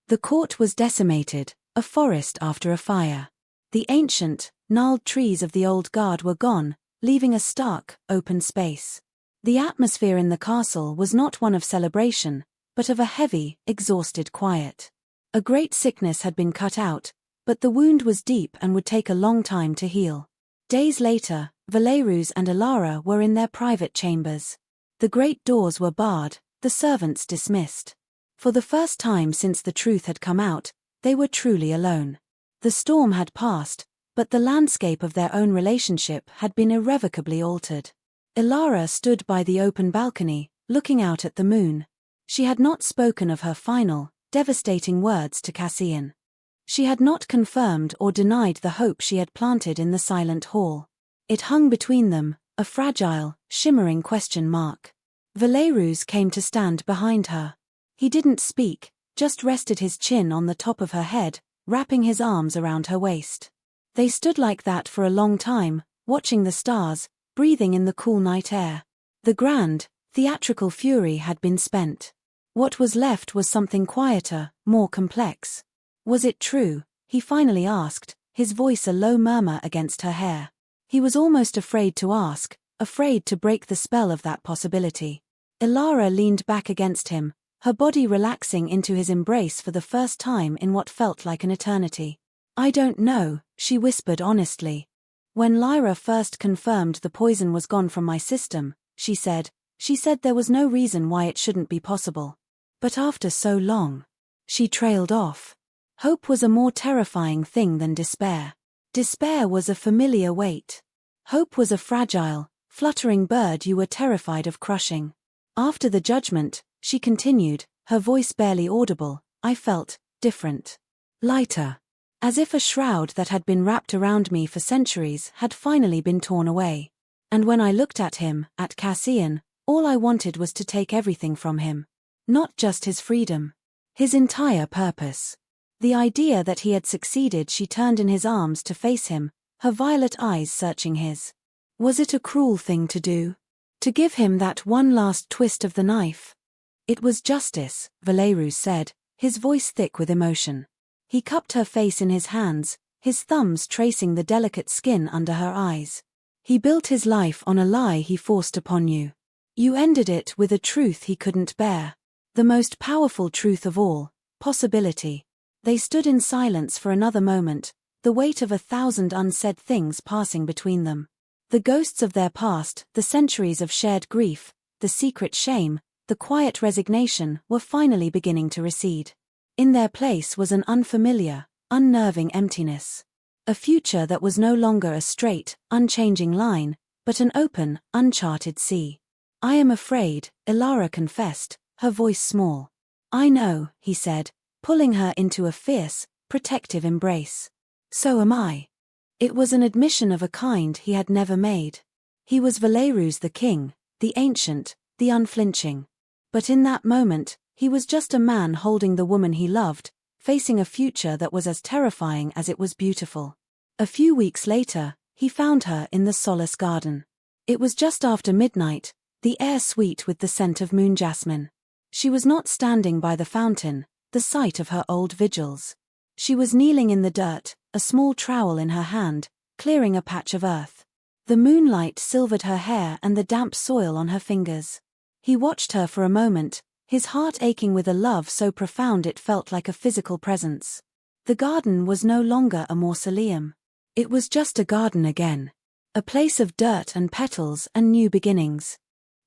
The court was decimated, a forest after a fire. The ancient, gnarled trees of the old guard were gone, leaving a stark, open space. The atmosphere in the castle was not one of celebration, but of a heavy, exhausted quiet. A great sickness had been cut out, but the wound was deep and would take a long time to heal. Days later, Valerus and Ilara were in their private chambers. The great doors were barred, the servants dismissed. For the first time since the truth had come out, they were truly alone. The storm had passed, but the landscape of their own relationship had been irrevocably altered. Ilara stood by the open balcony, looking out at the moon. She had not spoken of her final, devastating words to Cassian. She had not confirmed or denied the hope she had planted in the silent hall. It hung between them, a fragile, shimmering question mark. Valerus came to stand behind her. He didn't speak, just rested his chin on the top of her head, wrapping his arms around her waist. They stood like that for a long time, watching the stars, breathing in the cool night air. The grand, theatrical fury had been spent. What was left was something quieter, more complex. Was it true? He finally asked, his voice a low murmur against her hair. He was almost afraid to ask, afraid to break the spell of that possibility. Ilara leaned back against him, her body relaxing into his embrace for the first time in what felt like an eternity. I don't know, she whispered honestly. When Lyra first confirmed the poison was gone from my system, she said there was no reason why it shouldn't be possible. But after so long, she trailed off. Hope was a more terrifying thing than despair. Despair was a familiar weight. Hope was a fragile, fluttering bird you were terrified of crushing. After the judgment, she continued, her voice barely audible, I felt different. Lighter. As if a shroud that had been wrapped around me for centuries had finally been torn away. And when I looked at him, at Cassian, all I wanted was to take everything from him. Not just his freedom. His entire purpose. The idea that he had succeeded, she turned in his arms to face him, her violet eyes searching his. Was it a cruel thing to do? To give him that one last twist of the knife? It was justice, Valerus said, his voice thick with emotion. He cupped her face in his hands, his thumbs tracing the delicate skin under her eyes. He built his life on a lie he forced upon you. You ended it with a truth he couldn't bear. The most powerful truth of all, possibility. They stood in silence for another moment, the weight of 1,000 unsaid things passing between them. The ghosts of their past, the centuries of shared grief, the secret shame, the quiet resignation were finally beginning to recede. In their place was an unfamiliar, unnerving emptiness. A future that was no longer a straight, unchanging line, but an open, uncharted sea. "I am afraid," Ilara confessed, her voice small. "I know," he said, pulling her into a fierce, protective embrace. "So am I." It was an admission of a kind he had never made. He was Valerus the king, the ancient, the unflinching. But in that moment, he was just a man holding the woman he loved, facing a future that was as terrifying as it was beautiful. A few weeks later, he found her in the Solace Garden. It was just after midnight, the air sweet with the scent of moon jasmine. She was not standing by the fountain, the site of her old vigils. She was kneeling in the dirt, a small trowel in her hand, clearing a patch of earth. The moonlight silvered her hair and the damp soil on her fingers. He watched her for a moment, his heart aching with a love so profound it felt like a physical presence. The garden was no longer a mausoleum. It was just a garden again. A place of dirt and petals and new beginnings.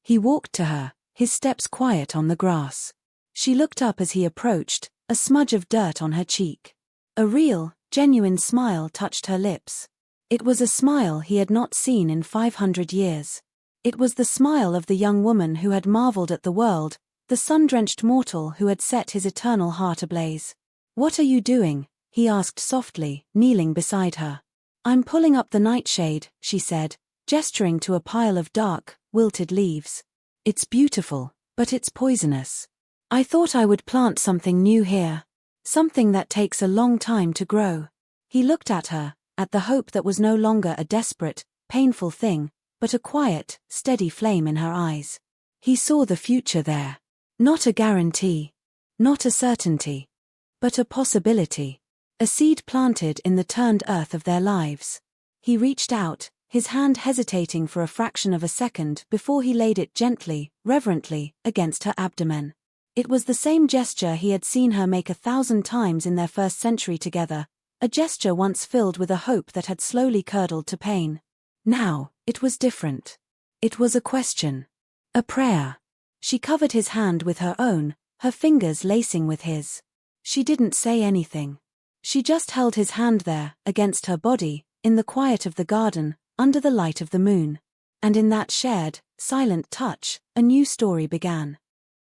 He walked to her, his steps quiet on the grass. She looked up as he approached, a smudge of dirt on her cheek. A real, genuine smile touched her lips. It was a smile he had not seen in 500 years. It was the smile of the young woman who had marveled at the world, the sun-drenched mortal who had set his eternal heart ablaze. "What are you doing?" he asked softly, kneeling beside her. "I'm pulling up the nightshade," she said, gesturing to a pile of dark, wilted leaves. "It's beautiful, but it's poisonous. I thought I would plant something new here. Something that takes a long time to grow." He looked at her, at the hope that was no longer a desperate, painful thing, but a quiet, steady flame in her eyes. He saw the future there. Not a guarantee. Not a certainty. But a possibility. A seed planted in the turned earth of their lives. He reached out, his hand hesitating for a fraction of a second before he laid it gently, reverently, against her abdomen. It was the same gesture he had seen her make 1,000 times in their first century together, a gesture once filled with a hope that had slowly curdled to pain. Now, it was different. It was a question. A prayer. She covered his hand with her own, her fingers lacing with his. She didn't say anything. She just held his hand there, against her body, in the quiet of the garden, under the light of the moon. And in that shared, silent touch, a new story began.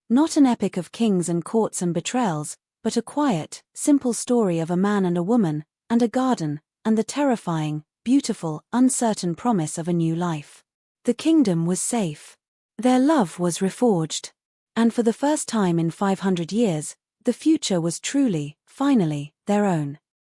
Not an epic of kings and courts and betrayals, but a quiet, simple story of a man and a woman, and a garden, and the terrifying, beautiful, uncertain promise of a new life. The kingdom was safe. Their love was reforged. And for the first time in 500 years, the future was truly, finally, their own.